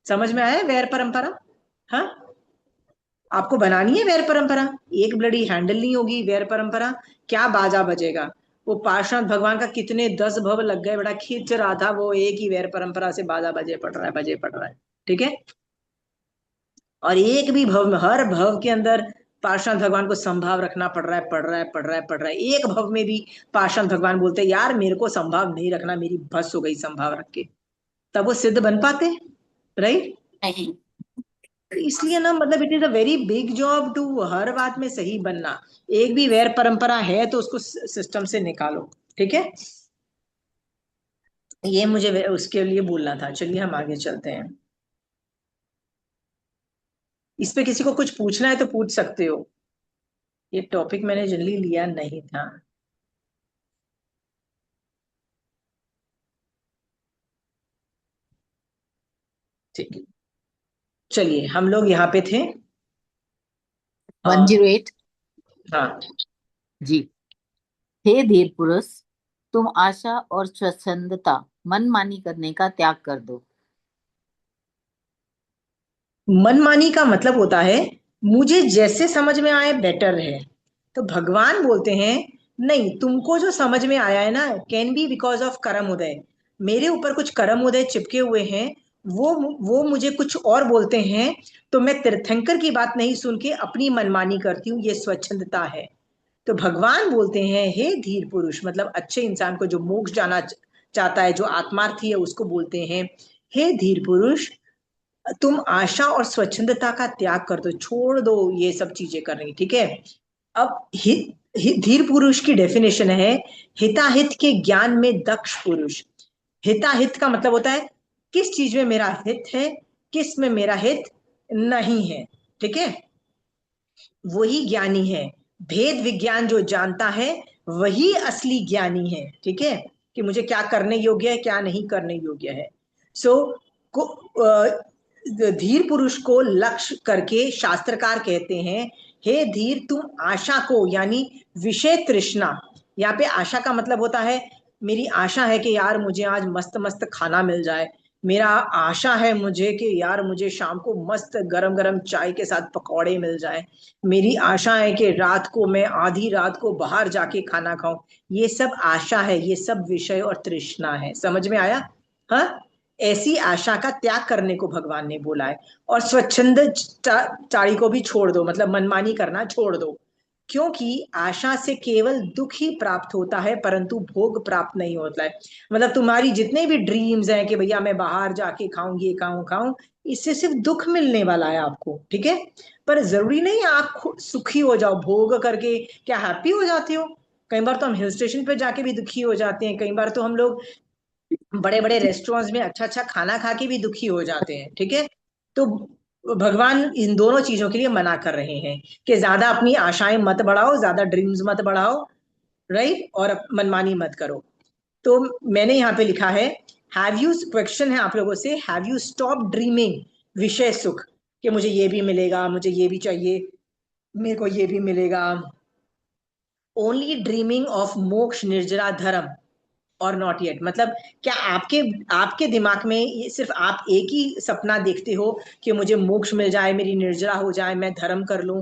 समझ में आया वैर परंपरा? हाँ, आपको बनानी है वैर परंपरा, एक ब्लडी हैंडल नहीं होगी वैर परंपरा, क्या बाजा बजेगा। वो पार्श्वनाथ भगवान का कितने 10 भव लग गए, बड़ा खींच रहा था, वो एक ही वैर परंपरा से बाजा बजे पड़ रहा है, बजे पड़ रहा है, ठीक है। और एक भी भव में, हर भव के अंदर पार्षद भगवान को संभाव रखना पड़ रहा है, पड़ रहा है, पड़ रहा है, पड़ रहा है। एक भव में भी पार्षद भगवान बोलते हैं यार मेरे को संभाव नहीं रखना, मेरी बस हो गई संभाव रख के, तब वो सिद्ध बन पाते, राइट। नहीं। इसलिए ना मतलब it is a very big job to हर बात में सही बनना। एक भी वैर परंपरा है तो उसको सिस्टम से निकालो, ठीक है। ये मुझे उसके लिए बोलना था। चलिए हम आगे चलते हैं। इस पे किसी को कुछ पूछना है तो पूछ सकते हो। ये टॉपिक मैंने जनरली लिया नहीं था। ठीक है, चलिए हम लोग यहाँ पे थे। 108। हाँ। जी। हे धीर पुरुष, तुम आशा और स्वच्छंदता मनमानी करने का त्याग कर दो। मनमानी का मतलब होता है मुझे जैसे समझ में आए बेटर है। तो भगवान बोलते हैं नहीं, तुमको जो समझ में आया है ना, कैन बी बिकॉज ऑफ करम उदय। मेरे ऊपर कुछ करम उदय चिपके हुए हैं, वो मुझे कुछ और बोलते हैं। तो मैं तीर्थंकर की बात नहीं सुन के अपनी मनमानी करती हूँ, ये स्वच्छंदता है। तो भगवान बोलते हैं हे धीर पुरुष, मतलब अच्छे इंसान को जो मोक्ष जाना चाहता है, जो आत्मार्थी है, उसको बोलते हैं हे धीर पुरुष, तुम आशा और स्वच्छंदता का त्याग कर दो, छोड़ दो ये सब चीजें करनी, ठीक है। अब धीर पुरुष की डेफिनेशन है हिताहित के ज्ञान में दक्ष पुरुष। हिताहित का मतलब होता है किस चीज में मेरा हित है, किस में मेरा हित नहीं है, ठीक है। वही ज्ञानी है। भेद विज्ञान जो जानता है वही असली ज्ञानी है, ठीक है। कि मुझे क्या करने योग्य है, क्या नहीं करने योग्य है। सो धीर पुरुष को लक्ष्य करके शास्त्रकार कहते हैं हे धीर, तुम आशा को यानी विषय तृष्णा, यहाँ पे आशा का मतलब होता है मेरी आशा है कि यार मुझे आज मस्त मस्त खाना मिल जाए। मेरा आशा है मुझे कि यार मुझे शाम को मस्त गरम गरम चाय के साथ पकौड़े मिल जाए। मेरी आशा है कि रात को मैं आधी रात को बाहर जाके खाना खाऊं। ये सब आशा है, ये सब विषय और तृष्णा है। समझ में आया? हाँ। ऐसी आशा का त्याग करने को भगवान ने बोला है। और स्वच्छंद चारी को भी छोड़ दो, मतलब मनमानी करना छोड़ दो। क्योंकि आशा से केवल दुख ही प्राप्त होता है, परंतु भोग प्राप्त नहीं होता है। मतलब तुम्हारी जितने भी ड्रीम्स हैं कि भैया मैं बाहर जाके खाऊं, ये खाऊं खाऊं, इससे सिर्फ दुख मिलने वाला है आपको, ठीक है। पर जरूरी नहीं आप सुखी हो जाओ भोग करके। क्या हैप्पी हो जाते हो? कई बार तो हम हिल स्टेशन पे जाके भी दुखी हो जाते हैं, कई बार तो हम लोग बड़े बड़े रेस्टोरेंट्स में अच्छा अच्छा खाना खा के भी दुखी हो जाते हैं, ठीक है। तो भगवान इन दोनों चीजों के लिए मना कर रहे हैं कि ज्यादा अपनी आशाएं मत बढ़ाओ, ज्यादा ड्रीम्स मत बढ़ाओ, राइट, और मनमानी मत करो। तो मैंने यहाँ पे लिखा है हैव यू, क्वेश्चन है आप लोगों से, हैव यू स्टॉप ड्रीमिंग विषय सुख, कि मुझे ये भी मिलेगा, मुझे ये भी चाहिए, मेरे को ये भी मिलेगा। ओनली ड्रीमिंग ऑफ मोक्ष निर्जरा धर्म और नॉट येट। मतलब क्या आपके आपके दिमाग में ये सिर्फ आप एक ही सपना देखते हो कि मुझे मोक्ष मिल जाए, मेरी निर्जरा हो जाए, मैं धर्म कर लूं?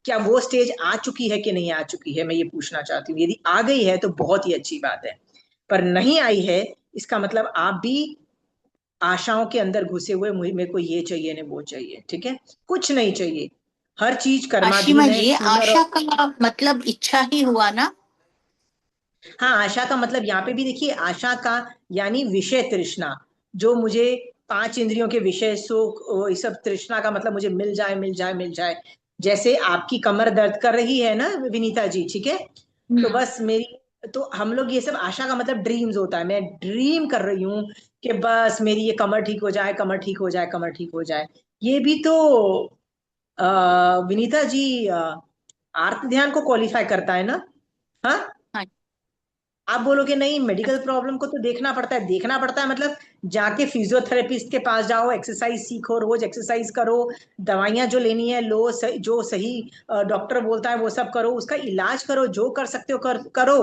क्या वो स्टेज आ चुकी है कि नहीं आ चुकी है, मैं ये पूछना चाहती हूँ। यदि आ गई है तो बहुत ही अच्छी बात है, पर नहीं आई है इसका मतलब आप भी आशाओं के अंदर घुसे हुए मेरे को ये चाहिए ना वो चाहिए, ठीक है। कुछ नहीं चाहिए, हर चीज आशिमा कर्माधीन है, जी, सुनर आशा और का मतलब इच्छा ही हुआ ना? हाँ, आशा का मतलब यहाँ पे भी देखिए, आशा का यानी विषय तृष्णा। जो मुझे पांच इंद्रियों के विषय सुख, इस सब तृष्णा का मतलब मुझे मिल जाए, मिल जाए, मिल जाए। जैसे आपकी कमर दर्द कर रही है ना विनीता जी, ठीक है। तो हम्म। बस मेरी, तो हम लोग ये सब आशा का मतलब ड्रीम्स होता है, मैं ड्रीम कर रही हूँ कि बस मेरी ये कमर ठीक हो जाए, कमर ठीक हो जाए, कमर ठीक हो जाए। ये भी तो विनीता जी आर्त ध्यान को क्वालिफाई करता है ना? हाँ। हाँ। आप बोलोगे नहीं, मेडिकल प्रॉब्लम को तो देखना पड़ता है, देखना पड़ता है मतलब जाके फिजियोथेरेपिस्ट के पास जाओ, एक्सरसाइज सीखो, रोज एक्सरसाइज करो, दवाइयां जो लेनी है लो, जो सही डॉक्टर बोलता है वो सब करो, उसका इलाज करो, जो कर सकते हो करो।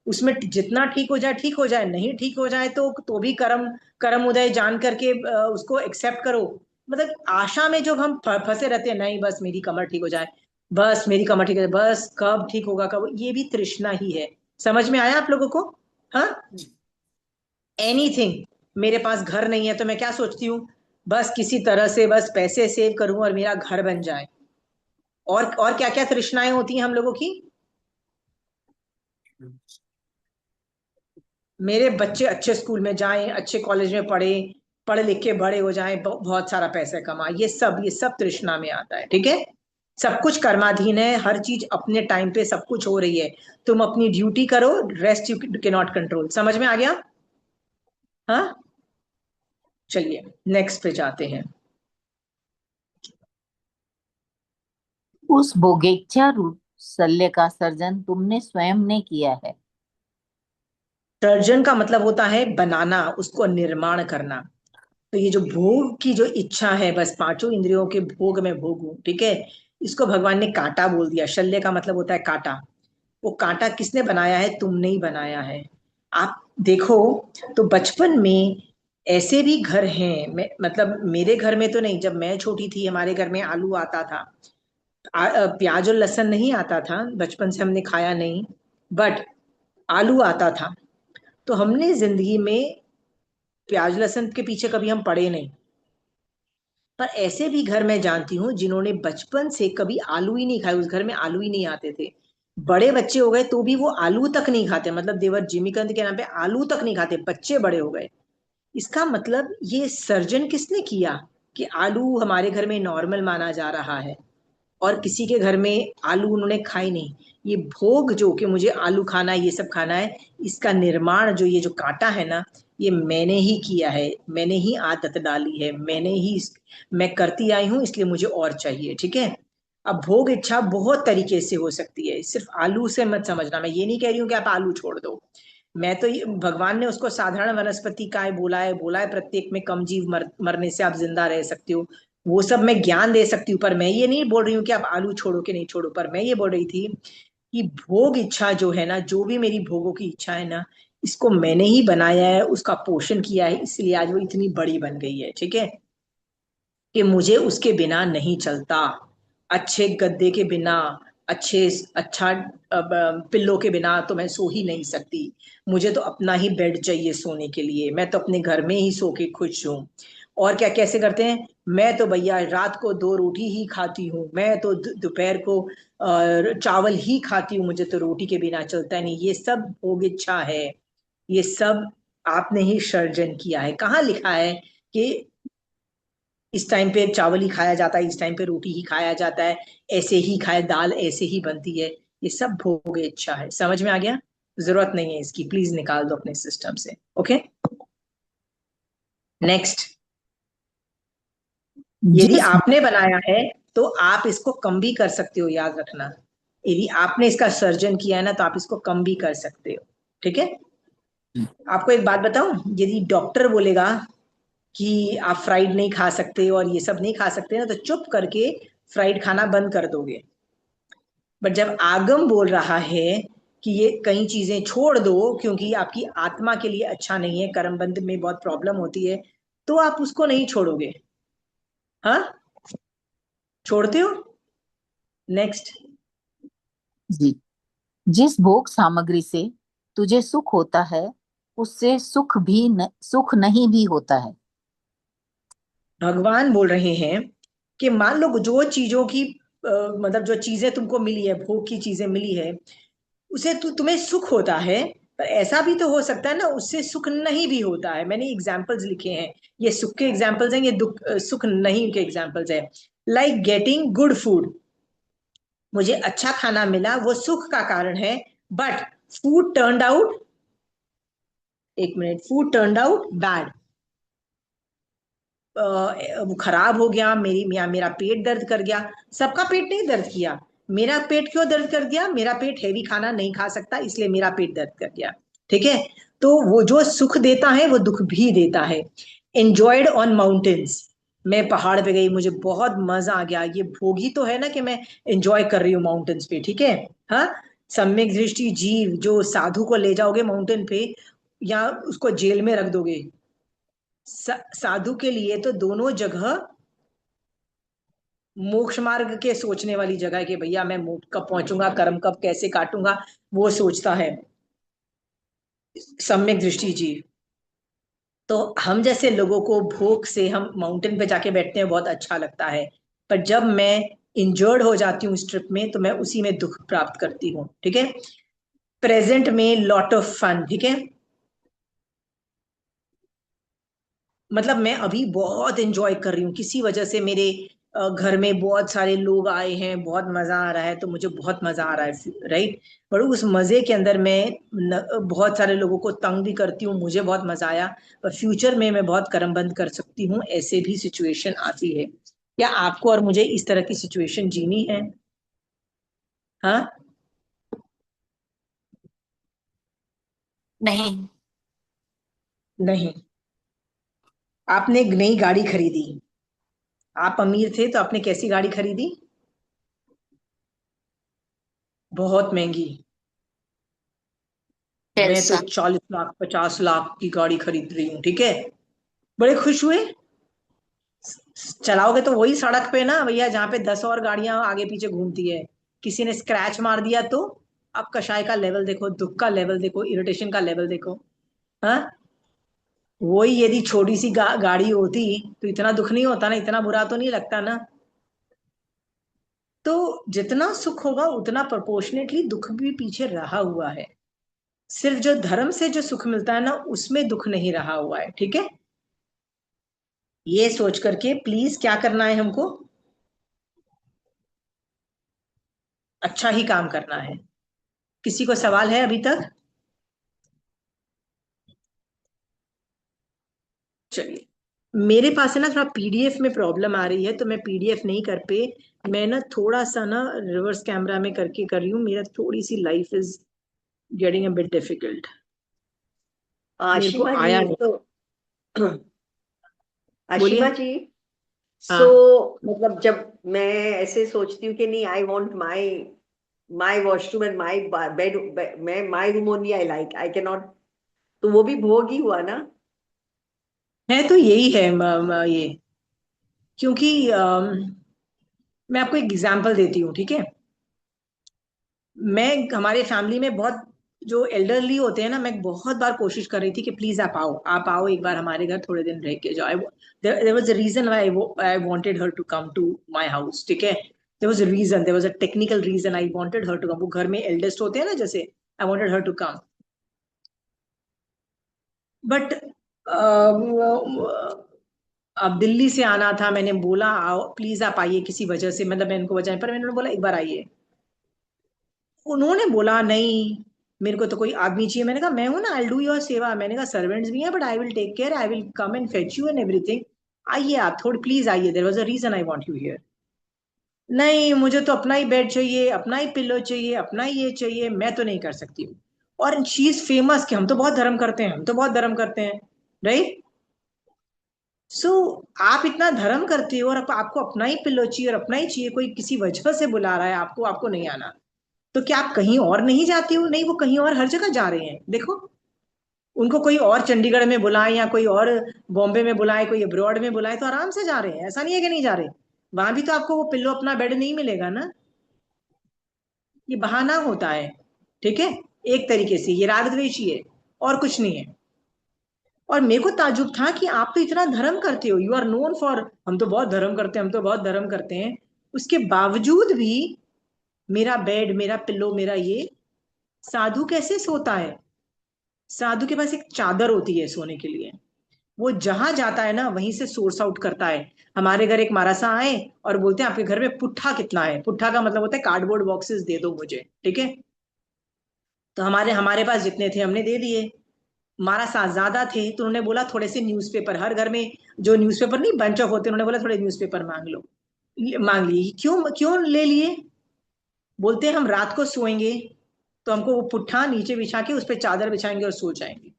उसमें जितना ठीक हो जाए ठीक हो जाए, नहीं ठीक हो जाए तो भी कर्म कर्म उदय जान करके उसको एक्सेप्ट करो। मतलब आशा में जो हम फंसे रहते हैं, नहीं बस मेरी कमर ठीक हो जाए, बस मेरी कमर ठीक हो जाए, बस कब ठीक होगा कब, ये भी तृष्णा ही है। समझ में आया आप लोगों को? हाँ। एनीथिंग। मेरे पास घर नहीं है तो मैं क्या सोचती हूँ, बस किसी तरह से बस पैसे सेव करूं और मेरा घर बन जाए। और क्या क्या तृष्णाएं होती हैं हम लोगों की? मेरे बच्चे अच्छे स्कूल में जाएं, अच्छे कॉलेज में पढ़े, पढ़ लिख के बड़े हो जाएं, बहुत सारा पैसा कमाए, ये सब तृष्णा में आता है। ठीक है, सब कुछ कर्माधीन है, हर चीज अपने टाइम पे सब कुछ हो रही है। तुम अपनी ड्यूटी करो, रेस्ट यू के नॉट कंट्रोल। समझ में आ गया? हाँ, चलिए नेक्स्ट पे जाते हैं। उस भोगेच्छा रूप शल्य का सर्जन तुमने स्वयं ने किया है। सर्जन का मतलब होता है बनाना, उसको निर्माण करना। तो ये जो भोग की जो इच्छा है, बस पांचों इंद्रियों के भोग में भोगूं, ठीक है, इसको भगवान ने कांटा बोल दिया। शल्य का मतलब होता है कांटा। वो कांटा किसने बनाया है? तुमने ही बनाया है। आप देखो, तो बचपन में ऐसे भी घर हैं, मतलब मेरे घर में तो नहीं, जब मैं छोटी थी हमारे घर में आलू आता था। प्याज और लहसुन नहीं आता था, बचपन से हमने खाया नहीं, बट आलू आता था। तो हमने जिंदगी में प्याज लहसुन के पीछे कभी हम पड़े नहीं। पर ऐसे भी घर मैं जानती हूँ जिन्होंने बचपन से कभी आलू ही नहीं खाए, उस घर में आलू ही नहीं आते थे। बड़े बच्चे हो गए तो भी वो आलू तक नहीं खाते, मतलब देवर जिमीकंद के नाम पे आलू तक नहीं खाते, बच्चे बड़े हो गए। इसका मतलब ये सर्जन किसने किया कि आलू हमारे घर में नॉर्मल माना जा रहा है और किसी के घर में आलू उन्होंने खाई नहीं। ये भोग जो कि मुझे आलू खाना है, ये सब खाना है, इसका निर्माण जो ये जो काटा है ना, ये मैंने ही किया है, मैंने ही आदत डाली है, मैं करती आई हूं, इसलिए मुझे और चाहिए। ठीक है, अब भोग इच्छा बहुत तरीके से हो सकती है, सिर्फ आलू से मत समझना। मैं ये नहीं कह रही हूँ कि आप आलू छोड़ दो। मैं तो भगवान ने उसको साधारण वनस्पति काय बोला है प्रत्येक में कम जीव मरने से आप जिंदा रह सकते हो। वो सब मैं ज्ञान दे सकती हूँ, पर मैं ये नहीं बोल रही हूँ कि आप आलू छोड़ो कि नहीं छोड़ो। पर मैं ये बोल रही थी कि भोग इच्छा जो है ना, जो भी मेरी भोगों की इच्छा है ना, इसको मैंने ही बनाया है, उसका पोषण किया है, इसलिए आज वो इतनी बड़ी बन गई है। ठीक है, कि मुझे उसके बिना नहीं चलता। अच्छे गद्दे के बिना, अच्छे अच्छा पिल्लो के बिना तो मैं सो ही नहीं सकती। मुझे तो अपना ही बेड चाहिए सोने के लिए, मैं तो अपने घर में ही सो के खुश हूँ। और क्या कैसे करते हैं? मैं तो भैया रात को 2 रोटी ही खाती हूँ, मैं तो दोपहर को चावल ही खाती हूँ, मुझे तो रोटी के बिना चलता नहीं। ये सब भोग इच्छा है, ये सब आपने ही सर्जन किया है। कहाँ लिखा है कि इस टाइम पे चावल ही खाया जाता है, इस टाइम पे रोटी ही खाया जाता है, ऐसे ही खाए, दाल ऐसे ही बनती है? ये सब भोग इच्छा है। समझ में आ गया? जरूरत नहीं है इसकी, प्लीज निकाल दो अपने सिस्टम से। Okay, next. यदि जिस आपने बनाया है तो आप इसको कम भी कर सकते हो, याद रखना। यदि आपने इसका सर्जन किया है ना, तो आप इसको कम भी कर सकते हो। ठीक है, आपको एक बात बताऊं, यदि डॉक्टर बोलेगा कि आप फ्राइड नहीं खा सकते और ये सब नहीं खा सकते ना, तो चुप करके फ्राइड खाना बंद कर दोगे। बट जब आगम बोल रहा है कि ये कई चीजें छोड़ दो क्योंकि आपकी आत्मा के लिए अच्छा नहीं है, कर्म बंध में बहुत प्रॉब्लम होती है, तो आप उसको नहीं छोड़ोगे। हाँ, छोड़ते हो? नेक्स्ट। जी जिस भोग सामग्री से तुझे सुख होता है उससे सुख नहीं भी होता है। भगवान बोल रहे हैं कि मान लो जो चीजों की मतलब जो चीजें तुमको मिली है, भोग की चीजें मिली है, उसे तुम्हें सुख होता है। पर ऐसा भी तो हो सकता है ना, उससे सुख नहीं भी होता है। मैंने एग्जाम्पल्स लिखे हैं, ये सुख के एग्जाम्पल्स हैं, ये सुख नहीं के एग्जाम्पल्स है। लाइक गेटिंग गुड फूड, मुझे अच्छा खाना मिला, वो सुख का कारण है। बट फूड टर्न्ड आउट, एक minute, food turned out bad, वो खराब हो गया, मेरा पेट दर्द कर गया। सबका पेट नहीं दर्द किया, मेरा पेट क्यों दर्द कर दिया? मेरा पेट हैवी खाना नहीं खा सकता, इसलिए मेरा पेट दर्द कर गया। ठीक है, तो वो जो सुख देता है वो दुख भी देता है। एंजॉयड ऑन माउंटेन्स, मैं पहाड़ पे गई, मुझे बहुत मजा आ गया, ये भोग ही तो है ना कि मैं एंजॉय कर रही हूँ माउंटेन्स पे। ठीक है, हाँ। सम्यक दृष्टि जीव जो साधु को ले जाओगे माउंटेन पे, या उसको जेल में रख दोगे, साधु के लिए तो दोनों जगह मोक्ष मार्ग के सोचने वाली जगह है कि भैया मैं मोक्ष कब पहुंचूंगा, कर्म कब कैसे काटूंगा, वो सोचता है सम्यक दृष्टि जीव। तो हम जैसे लोगों को भोग से हम माउंटेन पे जाके बैठते हैं, बहुत अच्छा लगता है। पर जब मैं इंजर्ड हो जाती हूँ इस ट्रिप में तो मैं उसी में दुख प्राप्त करती हूँ, ठीक है। प्रेजेंट में लॉट ऑफ फन, ठीक है। मतलब मैं अभी बहुत एंजॉय कर रही हूँ, किसी वजह से मेरे घर में बहुत सारे लोग आए हैं, बहुत मजा आ रहा है, तो मुझे बहुत मजा आ रहा है, राइट। पर उस मजे के अंदर मैं बहुत सारे लोगों को तंग भी करती हूँ, मुझे बहुत मजा आया। पर फ्यूचर में मैं बहुत कर्म बंद कर सकती हूँ, ऐसे भी सिचुएशन आती है। क्या आपको और मुझे इस तरह की सिचुएशन जीनी है? हाँ। नहीं। नहीं। आपने एक नई गाड़ी खरीदी, आप अमीर थे तो आपने कैसी गाड़ी खरीदी? बहुत महंगी। मैं तो टेल्सा। 40 लाख 50 लाख की गाड़ी खरीद रही हूँ, ठीक है। बड़े खुश हुए। चलाओगे तो वही सड़क पे ना भैया जहाँ पे 10 और गाड़ियां आगे पीछे घूमती है। किसी ने स्क्रैच मार दिया तो अब कषाय का लेवल देखो, दुख का लेवल देखो, इरिटेशन का लेवल देखो। हाँ। वही यदि छोटी सी गाड़ी होती तो इतना दुख नहीं होता ना, इतना बुरा तो नहीं लगता ना। तो जितना सुख होगा उतना प्रोपोर्शनेटली दुख भी पीछे रहा हुआ है। सिर्फ जो धर्म से जो सुख मिलता है ना, उसमें दुख नहीं रहा हुआ है, ठीक है। ये सोच करके प्लीज क्या करना है हमको, अच्छा ही काम करना है। किसी को सवाल है अभी तक? चलिए। मेरे पास है ना थोड़ा पीडीएफ में प्रॉब्लम आ रही है, तो मैं पीडीएफ नहीं कर पे, मैं ना थोड़ा सा ना रिवर्स कैमरा में करके कर रही हूँ। मेरा थोड़ी सी life is getting a bit difficult. मेरे को आशिमा जी, आया नहीं। तो बोलिए। आशिमा जी, सो हाँ। मतलब जब मैं ऐसे सोचती हूँ कि नहीं, I want my my washroom and my bed, मैं my room only I like, I can not, तो वो भी भोग ही हुआ ना। है तो यही है ये, क्योंकि मैं आपको एक एग्जांपल देती हूँ, ठीक है। मैं हमारे फैमिली में बहुत जो एल्डरली होते हैं ना, मैं बहुत बार कोशिश कर रही थी कि प्लीज आप आओ एक बार हमारे घर थोड़े दिन रह के जाओ। There was a reason why I wanted her to come to my house, ठीक है। There was a reason, there was a technical reason I wanted her to come. वो घर में एल्डेस्ट होते हैं ना जैसे, I wanted her to come. But अब दिल्ली से आना था, मैंने बोला आओ प्लीज आप आइए किसी वजह से, मतलब मैं इनको वजह पर मैंने बोला एक बार आइए। उन्होंने बोला नहीं, मेरे को तो कोई आदमी चाहिए। मैंने कहा मैं हूं ना, आई डू योर सेवा। मैंने कहा सर्वेंट्स भी हैं but I will take care, I will come and fetch you and everything. आइए आप थोड़ी प्लीज आइए, there was a reason I want you here. नहीं मुझे तो अपना ही बेड चाहिए, अपना ही पिल्लो चाहिए, अपना ही ये चाहिए, मैं तो नहीं कर सकती हूँ। और शी इज फेमस कि हम तो बहुत धर्म करते हैं, हम तो बहुत धर्म करते हैं, राइट। सो आप इतना धर्म करते हो और आपको अपना ही पिल्लो चाहिए और अपना ही चाहिए, कोई किसी वजह से बुला रहा है आपको, आपको नहीं आना। तो क्या आप कहीं और नहीं जाती हो? नहीं, वो कहीं और हर जगह जा रहे हैं, देखो। उनको कोई और चंडीगढ़ में बुलाए या कोई और बॉम्बे में बुलाए, कोई अब्रॉड में बुलाए तो आराम से जा रहे हैं, ऐसा नहीं है कि नहीं जा रहे। वहां भी तो आपको वो पिल्लो अपना बेड नहीं मिलेगा ना। ये बहाना होता है, ठीक है। एक तरीके से ये राग द्वेषी है, और कुछ नहीं है। और मेरे को ताजुब था कि आप तो इतना धर्म करते हो, यू आर नोन फॉर, हम तो बहुत धर्म करते हैं, हम तो बहुत धर्म करते हैं। उसके बावजूद भी मेरा बेड, मेरा पिल्लो, मेरा ये, साधु कैसे सोता है? साधु के पास एक चादर होती है सोने के लिए, वो जहां जाता है ना वहीं से सोर्स आउट करता है। हमारे घर एक मारासा आए और बोलते हैं आपके घर में पुट्ठा कितना है। पुट्ठा का मतलब होता है कार्डबोर्ड बॉक्सेस दे दो मुझे, ठीक है। तो हमारे हमारे पास जितने थे हमने दे दिए। हमारा साथ ज्यादा थे तो उन्होंने बोला थोड़े से न्यूज़पेपर, हर घर में जो न्यूज़पेपर नहीं बंच ऑफ होते, उन्होंने बोला थोड़े न्यूज़पेपर मांग लो। मांग लिए। क्यों क्यों ले लिए? बोलते हैं हम रात को सोएंगे तो हमको वो पुट्ठा नीचे बिछा के उस पर चादर बिछाएंगे और सो जाएंगे।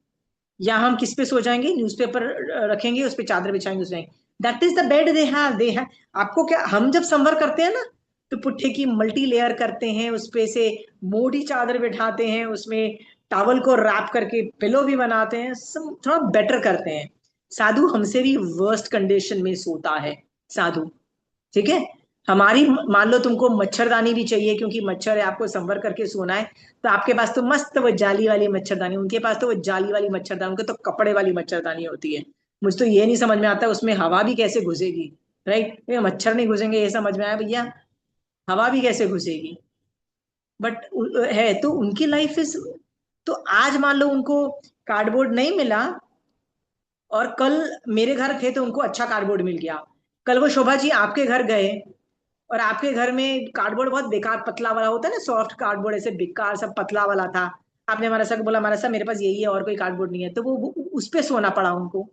या हम किस पे सो जाएंगे? न्यूज़पेपर रखेंगे, उस पे चादर बिछाएंगे, सो जाएंगे। That is the bed they have. आपको क्या, हम जब संवर करते हैं ना तो पुट्ठे की मल्टी लेयर करते हैं, उस पे से मोटी चादर बिठाते हैं, उसमें टॉवल को रैप करके पिलो भी बनाते हैं, सब थोड़ा बेटर करते हैं। साधु हमसे भी वर्स्ट कंडीशन में सोता है, साधु, ठीक है। हमारी मान लो तुमको मच्छरदानी भी चाहिए क्योंकि मच्छर है, आपको संवर करके सोना है, तो आपके पास तो मस्त वो जाली वाली मच्छरदानी, उनके पास तो वो जाली वाली मच्छरदानी, उनके तो कपड़े वाली मच्छरदानी होती है। मुझे तो ये नहीं समझ में आता उसमें हवा भी कैसे घुसेगी, राइट। मच्छर नहीं घुसेंगे, ये समझ में आया भैया? हवा भी कैसे घुसेगी? बट है तो उनकी लाइफ इज, तो आज मान लो उनको कार्डबोर्ड नहीं मिला और कल मेरे घर थे तो उनको अच्छा कार्डबोर्ड मिल गया, कल वो शोभा जी आपके घर गए और आपके घर में कार्डबोर्ड बहुत बेकार पतला वाला होता है ना, सॉफ्ट कार्डबोर्ड ऐसे बेकार सब पतला वाला था। आपने हमारा सा बोला, हमारा सा मेरे पास यही है और कोई कार्डबोर्ड नहीं है, तो वो उस पे सोना पड़ा उनको।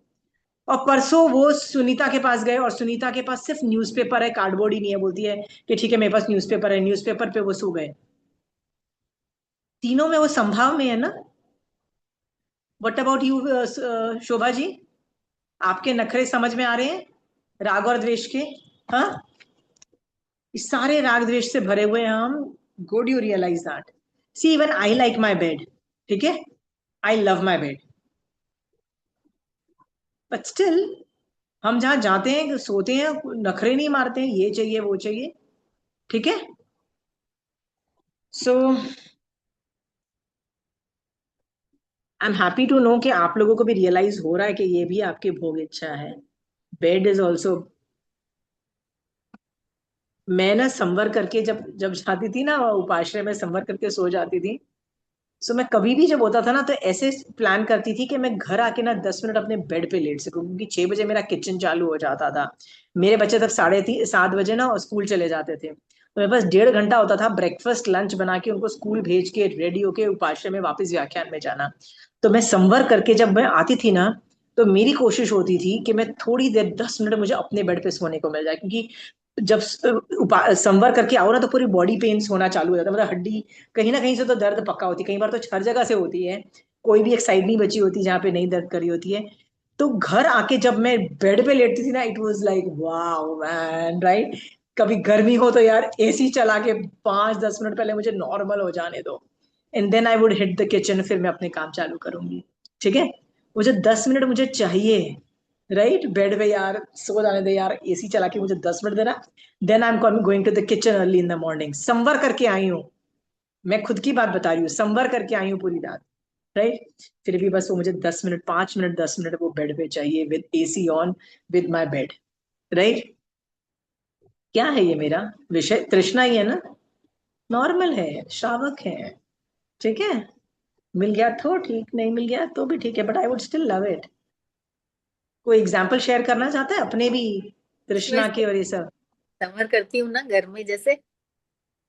और परसों वो सुनीता के पास गए और सुनीता के पास सिर्फ न्यूज़पेपर है, कार्डबोर्ड ही नहीं है, बोलती है कि ठीक है मेरे पास न्यूज़पेपर है, न्यूज़पेपर पे वो सो गए। तीनों में वो संभाव में है ना। What about you Shobha ji? आपके नखरे समझ में आ रहे हैं राग और द्वेष के? हाँ, इस सारे राग द्वेष से भरे हुए हैं हम। Good you realise that. See even I like my bed, ठीक है, I love my bed, but still हम जहां जाते हैं सोते हैं नखरे नहीं मारते हैं, ये चाहिए वो चाहिए, ठीक है। So I am happy to know कि आप लोगों को भी रियलाइज हो रहा है कि ये भी आपकी भोग इच्छा है। Bed is also. मैं ना संवर करके जब जब जाती थी ना उपाश्रय में, संवर करके सो जाती थी। सो मैं कभी भी जब होता था ना तो ऐसे प्लान करती थी कि मैं घर आके ना 10 मिनट अपने बेड पे लेट सकूं, क्योंकि 6 बजे मेरा किचन चालू हो जाता था। मेरे बच्चे तब 7:30 बजे ना स्कूल चले जाते थे, तो मेरे पास 1.5 घंटा होता था ब्रेकफास्ट लंच बना के उनको स्कूल भेज के रेडी होके उपाश्रय में वापस व्याख्यान में जाना। तो मैं संवर करके जब मैं आती थी ना, तो मेरी कोशिश होती थी कि मैं थोड़ी देर 10 मिनट मुझे अपने बेड पे सोने को मिल जाए, क्योंकि जब संवर करके आओ ना तो पूरी बॉडी पेन्स होना चालू हो जाता है, मतलब हड्डी कहीं ना कहीं से तो दर्द पक्का होती है, कई बार तो हर जगह से होती है, कोई भी एक साइड नहीं बची होती जहाँ पे नहीं दर्द करी होती है। तो घर आके जब मैं बेड पे लेटती थी ना, it was like wow man, right. कभी गर्मी हो तो यार एसी चला के 5-10 मिनट पहले मुझे नॉर्मल हो जाने दो, and then I would hit the kitchen, फिर मैं अपने काम चालू करूंगी, ठीक है। मुझे 10 मिनट मुझे चाहिए, राइट, बेड पे यार सो जाने दे यार, एसी चला के मुझे 10 मिनट देना। Then I am going to the kitchen early in the morning, संवर करके आई हूँ, मैं खुद की बात बता रही हूँ, संवर करके आई हूँ पूरी रात, राइट। फिर भी बस वो मुझे 10 मिनट, 5 मिनट, 10 मिनट वो बेड पे चाहिए with AC on, with my bed, right. क्या है ये मेरा विषय? तृष्णा ही है ना, नॉर्मल है, श्रावक है, ठीक है। मिल गया तो ठीक, नहीं मिल गया तो भी ठीक है, but I would still love it. कोई एग्जाम्पल शेयर करना चाहता है अपने भी इसमें तृष्णा से के और ये सब? समर करती हूँ ना घर में जैसे,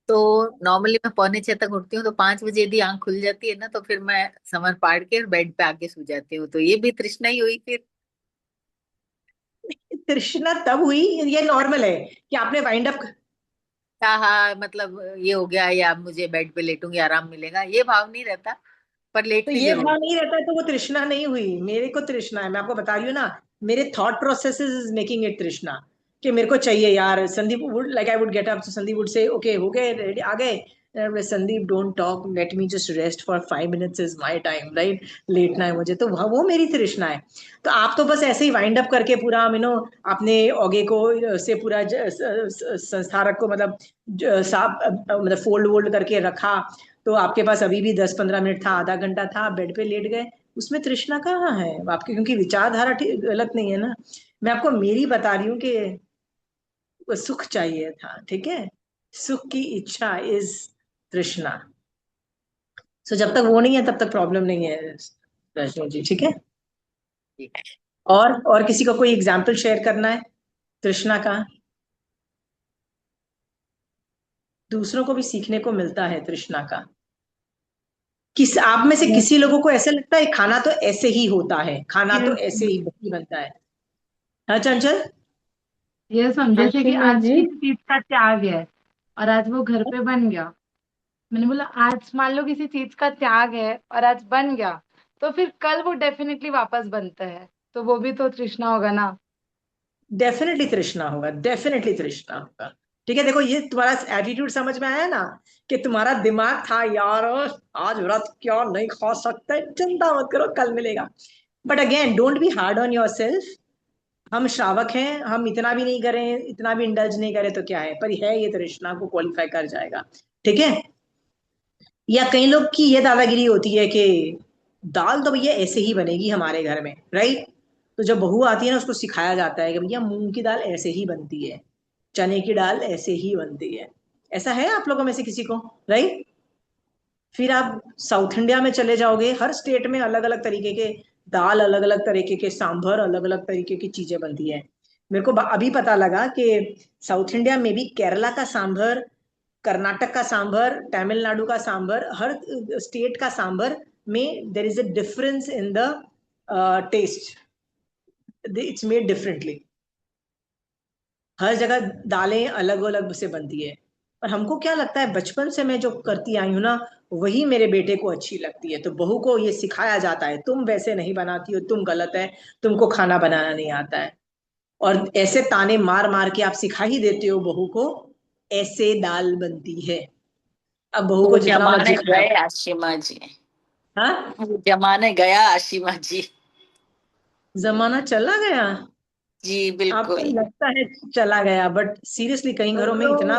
तो नॉर्मली मैं 6:45 तक उठती हूँ, तो 5 बजे यदि आंख खुल जाती है ना, तो फिर मैं समर पाड़ के बेड पे आके सो जाती हूँ, तो ये भी तृष्णा ही हुई फिर। तृष्णा तब हुई, ये नॉर्मल है कि आपने वाइंड अप। हाँ हाँ, मतलब ये हो गया, या मुझे बेड पे लेटूंगी आराम मिलेगा, ये भाव नहीं रहता, पर तो लेटती ये जरूर। भाव नहीं रहता है तो वो तृष्णा नहीं हुई, मेरे को तृष्णा है, मैं आपको बता रही हूँ ना। मेरे thought process is making it तृष्णा, कि मेरे को चाहिए यार। Sandeep would like I would get up, Sandeep would say okay हो गए रेडी आ गए, Sandeep don't talk, let me just rest for 5 minutes is my time, right, लेटना है मुझे, तो वो मेरी तृष्णा है। तो आप तो बस ऐसे ही वाइंड अप करके पूरा अपने ओगे को से पूरा संस्थारक को मतलब साफ मतलब फोल्ड वोल्ड करके रखा, तो आपके पास अभी भी 10-15 मिनट था, आधा घंटा था, आप बेड पे लेट गए, उसमें तृष्णा कहाँ है आपकी? क्योंकि विचारधारा ठीक गलत नहीं है ना। मैं आपको मेरी बता रही हूँ कि वो सुख चाहिए था, ठीक है, सुख की इच्छा इज तृष्णा। सो जब तक वो नहीं है तब तक प्रॉब्लम नहीं है रजनी जी, ठीक है। और किसी को कोई एग्जाम्पल शेयर करना है तृष्णा का? दूसरों को भी सीखने को मिलता है तृष्णा का। किस आप में से किसी लोगों को ऐसा लगता है खाना तो ऐसे ही होता है, खाना तो ऐसे ही बनता है? हाँ चंचल? ये समझे थे कि एक्चुअली आज जी, किसी चीज का त्याग है और आज वो घर पे बन गया। मैंने बोला आज मान लो किसी चीज का त्याग है और आज बन गया, तो फिर कल वो डेफिनेटली वापस बनता है, तो वो भी तो तृष्णा होगा ना। डेफिनेटली तृष्णा होगा, डेफिनेटली तृष्णा होगा, ठीक है। देखो ये तुम्हारा एटीट्यूड समझ में आया ना, कि तुम्हारा दिमाग था यार आज व्रत क्या नहीं खा सकते, चिंता मत करो कल मिलेगा। But again don't be hard on your self. हम श्रावक हैं, हम इतना भी नहीं करें, इतना भी इंडल्ज नहीं करें तो क्या है, पर है ये तृष्णा को क्वालिफाई कर जाएगा, ठीक है। या कई लोग की ये दादागिरी होती है कि दाल तो भैया ऐसे ही बनेगी हमारे घर में, राइट। तो जब बहू आती है ना उसको सिखाया जाता है कि भैया मूंग की दाल ऐसे ही बनती है, चने की दाल ऐसे ही बनती है, ऐसा है आप लोगों में से किसी को? राइट। फिर आप साउथ इंडिया में चले जाओगे, हर स्टेट में अलग अलग तरीके के दाल, अलग अलग तरीके के सांभर, अलग अलग तरीके की चीजें बनती है। मेरे को अभी पता लगा कि साउथ इंडिया में भी केरला का सांभर, कर्नाटक का सांभर, तमिलनाडु का सांभर, हर स्टेट का सांभर में there is a difference in the taste, it's made differently. हर जगह दालें अलग अलग से बनती है। और हमको क्या लगता है, बचपन से मैं जो करती आई हूँ ना, वही मेरे बेटे को अच्छी लगती है। तो बहू को ये सिखाया जाता है, तुम वैसे नहीं बनाती हो, तुम गलत है, तुमको खाना बनाना नहीं आता है। और ऐसे ताने मार मार के आप सिखा ही देते हो बहू को, ऐसे दाल बनती है। अब बहू को वो जितना मर्जी जमाने खाना। गए आशिमा जी, हाँ, वो जमाने गया आशिमा जी। जमाना चला गया। जी आपको बिल्कुल। लगता है चला गया, बट सीरियसली कई घरों में इतना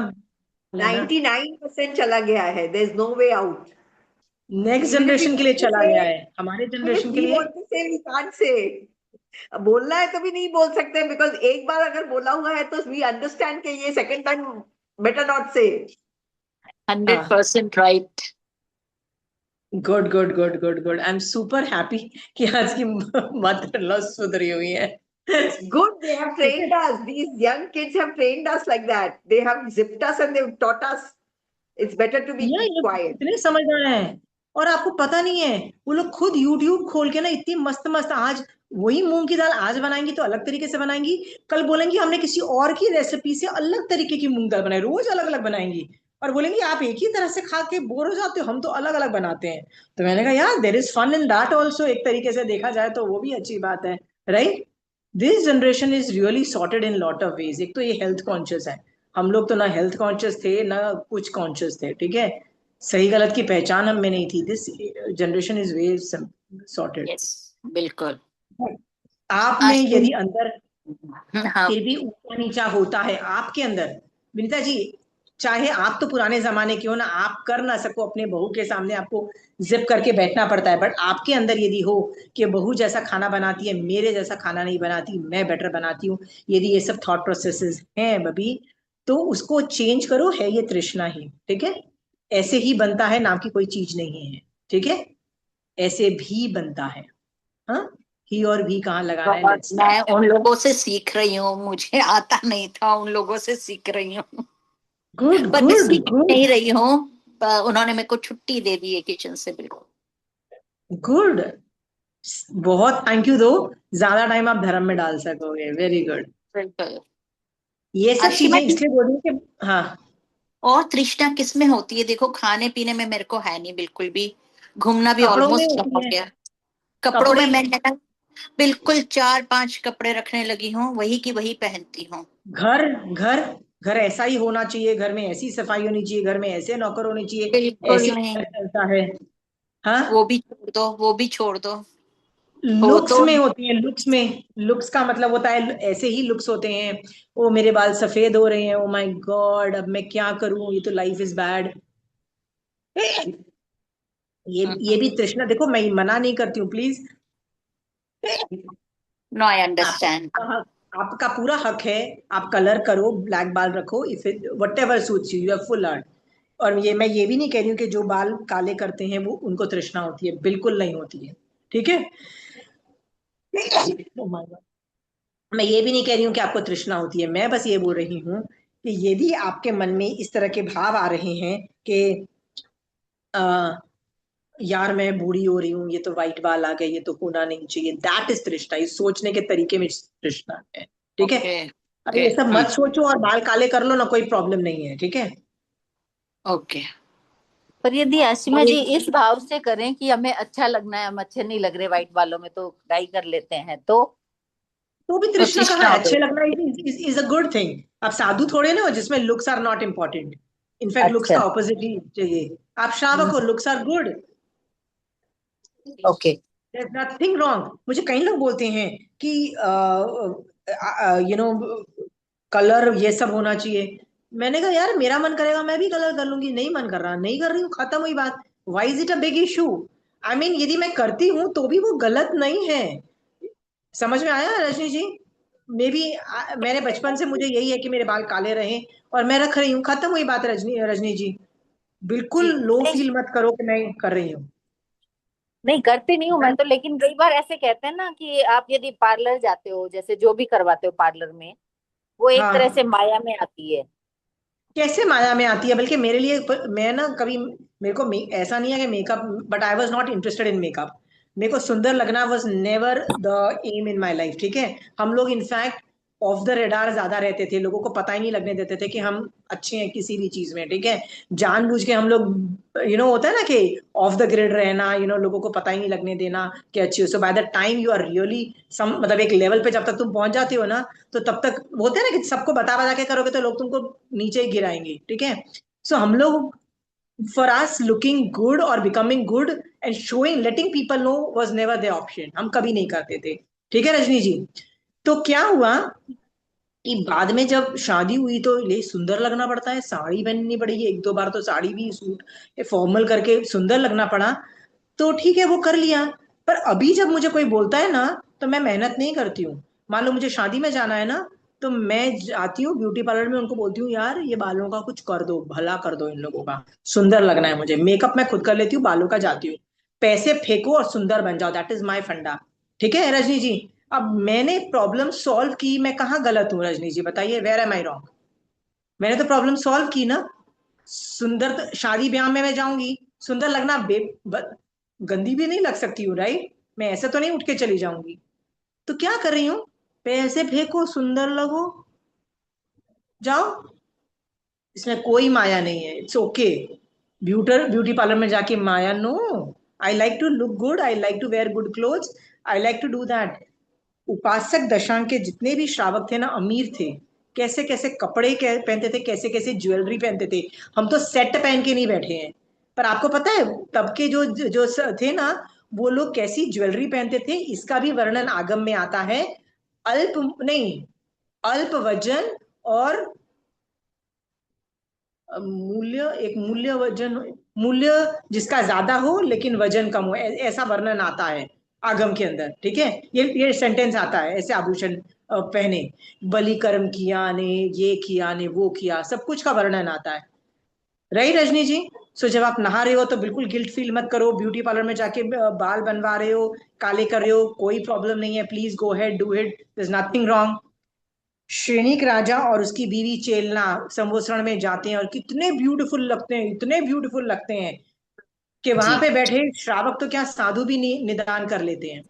No, है ना, 99% चला गया है. There's no way out. Next Even if we generation के लिए want to चला say, गया है, हमारे even if जनरेशन के we लिए। want to say, we can't say. अब बोलना है तो भी नहीं बोल सकते, बिकॉज एक बार अगर बोला हुआ है तो वी अंडरस्टैंड कि ये सेकंड टाइम बेटर नॉट से. 100% right. Good good good good good, I am super happy कि आज की मदर इन लॉ सुधरी हुई है। Good, they have trained us. These young kids have trained us like that. They have zipped us and they've taught us it's better to be ये quiet. इतने समझदार हैं। और आपको पता नहीं है, वो लोग खुद यूट्यूब खोल के ना इतनी मस्त मस्त, आज वही मूंग की दाल आज बनाएंगी तो अलग तरीके से बनाएंगी, कल बोलेंगी हमने किसी और की रेसिपी से अलग तरीके की मूंग दाल बनाई, रोज अलग अलग बनाएंगी। और बोलेंगी आप एक ही तरह से खा के बोर हो जाते हो, हम तो अलग अलग बनाते हैं। तो मैंने कहा यार, there is fun in that also, एक तरीके से देखा जाए तो वो भी अच्छी बात है। Right. This generation is really sorted in lot of ways. एक तो ये हेल्थ कॉन्शियस है, हम लोग तो ना हेल्थ कॉन्शियस थे ना कुछ कॉन्शियस थे, ठीक है। सही गलत की पहचान हम में नहीं थी। This generation is way sorted. Yes बिल्कुल। आप में आशिम, यदि अंदर हाँ फिर भी ऊंचा नीचा होता है आपके अंदर, विनीता जी, चाहे आप तो पुराने जमाने के हो ना, आप कर ना सको अपने बहू के सामने, आपको जिप करके बैठना पड़ता है, बट आपके अंदर यदि हो कि बहू जैसा खाना बनाती है, मेरे जैसा खाना नहीं बनाती, मैं बेटर बनाती हूँ, यदि ये सब थॉट प्रोसेसेस हैं बबी, तो उसको चेंज करो। है ये तृष्णा ही, ठीक है। ऐसे ही बनता है, नाम की कोई चीज नहीं है, ठीक है। ऐसे भी बनता है। हाँ, ही और भी कहाँ लगाना है, बहुत, लेट्स मैं स्टार्ट। उन लोगों से सीख रही हूँ, मुझे आता नहीं था, उन लोगों से सीख रही हूँ। गुड पर मैं गुड सीख गुड नहीं रही हूँ, उन्होंने मेरे को छुट्टी दे दी है किचन से, बिल्कुल। गुड। बहुत थैंक यू दो, ज्यादा टाइम आप धर्म में डाल सकोगे, वेरी गुड। बिल्कुल। ये सब आशिमा चीजें जी, इसलिए बोल रही हूँ कि हाँ, और तृष्णा किस में होती है? देखो खाने पीने में मेरे को है नहीं बिल्कुल भी, घूमना भी कपड़ों में ऑलमोस्ट कम हो होती है। गया। कपड़ों कपड़े, में मैं ना बिल्कुल 4-5 कपड़े रखने लगी हूँ, वही की वही पहनती हूँ। घर घर घर ऐसा ही होना चाहिए, घर में ऐसी सफाई होनी चाहिए, घर में ऐसे नौकर होने चाहिए, बिल्कुल ऐसी नहीं, घर चलता है। हाँ, वो भी छोड़ दो, वो भी छोड़ दो। हो लुक्स तो में होती है, लुक्स में, लुक्स का मतलब होता है ऐसे ही लुक्स होते हैं। ओ मेरे बाल सफेद हो रहे हैं, ओ माय गॉड, अब मैं क्या करूं, ये तो लाइफ इज बैड। ये भी तृष्णा, देखो मैं मना नहीं करती हूँ, प्लीज। नो आई आपका अंडरस्टैंड। पूरा हक, आपका पूरा हक है, आप कलर करो, ब्लैक बाल रखो, if whatever suits you, are full earn. और ये मैं ये भी नहीं कह रही हूँ कि जो बाल काले करते हैं वो उनको तृष्णा होती है, बिल्कुल नहीं होती है, ठीक है। Oh my God. मैं ये भी नहीं कह रही हूँ कि आपको तृष्णा होती है, मैं बस ये बोल रही हूँ कि यदि आपके मन में इस तरह के भाव आ रहे हैं कि आ, यार मैं बूढ़ी हो रही हूँ, ये तो वाइट बाल आ गए, ये तो होना नहीं चाहिए, दैट इज तृष्णा। इस सोचने के तरीके में तृष्णा है, ठीक है। ओके अरे ओके। ये सब मत सोचो और बाल काले कर लो ना, कोई प्रॉब्लम नहीं है, ठीक है। ओके। पर यदि आशिमा और जी एक इस भाव से करें कि हमें अच्छा लगना है, हम अच्छे नहीं लग रहे वाइट बालों में तो डाई कर लेते हैं, तो भी तो तृष्णा कहाँ तृष्णा है, हो अच्छे गई। लगना इज अ गुड थिंग। आप साधु थोड़े ना हो जिसमें looks are not important, in fact looks अच्छा। का ऑपोजिट ही चाहिए। आप श्रावक हो, looks are good, okay. There is nothing wrong. मुझे कई लोग बोलते हैं कि यू नो कलर ये सब होना चाहिए। मैंने कहा यार, मेरा मन करेगा मैं भी कलर कर लूंगी, नहीं मन कर रहा नहीं कर रही हूँ, खत्म हुई बात। Why is it a big issue? I mean यदि मैं करती हूँ तो भी वो गलत नहीं है। समझ में आया रजनी जी? मे बी मैंने बचपन से मुझे यही है कि मेरे बाल काले रहें और मैं रख रही हूँ, खत्म हुई बात। रजनी रजनी जी, बिल्कुल जी लो नहीं, फील मत करो कि मैं कर रही हूँ। नहीं करती नहीं हूँ मैं तो, लेकिन कई बार ऐसे कहते हैं ना कि आप यदि पार्लर जाते हो, जैसे जो भी करवाते हो पार्लर में, वो एक तरह से हाँ, माया में आती है। कैसे माया में आती है? बल्कि मेरे लिए मैं ना कभी, मेरे को ऐसा नहीं है कि makeup, but I was not interested in makeup. मेरे को सुंदर लगना was never the aim in my life, ठीक है। हम लोग इनफैक्ट ऑफ द रेडार ज्यादा रहते थे, लोगों को पता ही नहीं लगने देते थे कि हम अच्छे हैं किसी भी चीज में, ठीक है। जानबूझ के हम लोग, होता है ना कि ऑफ द ग्रिड रहना, लोगों को पता ही नहीं लगने देना कि अच्छी हो। So by the time you are really some, मतलब एक लेवल पे जब तक तुम पहुंच जाते हो ना, तो तब तक होते हैं ना कि सबको बता बता के करोगे तो लोग तुमको नीचे ही गिराएंगे, ठीक है। सो हम लोग, फॉर अस लुकिंग गुड और becoming good and showing, letting people know was never the option, हम कभी नहीं करते थे, ठीक है रजनी जी। तो क्या हुआ कि बाद में जब शादी हुई तो ले सुंदर लगना पड़ता है, साड़ी पहननी पड़ेगी, एक दो बार तो साड़ी भी, सूट फॉर्मल करके सुंदर लगना पड़ा। तो ठीक है, वो कर लिया। पर अभी जब मुझे कोई बोलता है ना, तो मैं मेहनत नहीं करती हूँ। मान लो मुझे शादी में जाना है ना, तो मैं जाती हूँ ब्यूटी पार्लर में, उनको बोलती हूँ यार ये बालों का कुछ कर दो, भला कर दो इन लोगों का, सुंदर लगना है मुझे। मेकअप मैं खुद कर लेती हूँ, बालों का जाती हूँ। पैसे फेंको और सुंदर बन जाओ, दैट इज माई फंडा, ठीक है रजनी जी। अब मैंने प्रॉब्लम सॉल्व की, मैं कहाँ गलत हूँ रजनी जी, बताइए, वेयर एम आई रॉन्ग? मैंने तो प्रॉब्लम सॉल्व की ना। सुंदर शादी ब्याह में मैं जाऊंगी, सुंदर लगना गंदी भी नहीं लग सकती हूँ, राइट? मैं ऐसे तो नहीं उठ के चली जाऊंगी। तो क्या कर रही हूँ? पैसे फेंको, सुंदर लगो, जाओ। इसमें कोई माया नहीं है, इट्स ओके। ब्यूटी पार्लर में जाके माया, no. I like to look good, I like to wear good clothes, I like to do that. Upasaka Dashanga के जितने भी श्रावक थे ना, अमीर थे। कैसे कैसे कपड़े पहनते थे, कैसे कैसे ज्वेलरी पहनते थे। हम तो सेट पहन के नहीं बैठे हैं। पर आपको पता है तब के जो जो थे ना, वो लोग कैसी ज्वेलरी पहनते थे, इसका भी वर्णन आगम में आता है। अल्प नहीं, अल्प वजन और मूल्य, एक मूल्य वजन, मूल्य जिसका ज्यादा हो लेकिन वजन कम हो, ऐसा वर्णन आता है आगम के अंदर, ठीक है। ये सेंटेंस आता है ऐसे, आभूषण पहने, बलि कर्म किया ने, ये किया ने, वो किया, सब कुछ का वर्णन आता है, राइट रजनी जी। सो जब आप नहा रहे हो तो बिल्कुल गिल्ट फील मत करो, ब्यूटी पार्लर में जाके बाल बनवा रहे हो, काले कर रहे हो, कोई प्रॉब्लम नहीं है, please go ahead, do it, there is nothing wrong. Shrenik राजा और उसकी बीवी चेलना संवत्सरण में जाते हैं और कितने ब्यूटीफुल लगते हैं, इतने ब्यूटीफुल लगते हैं कि वहां जी पे बैठे श्रावक तो क्या, साधु भी निदान कर लेते हैं।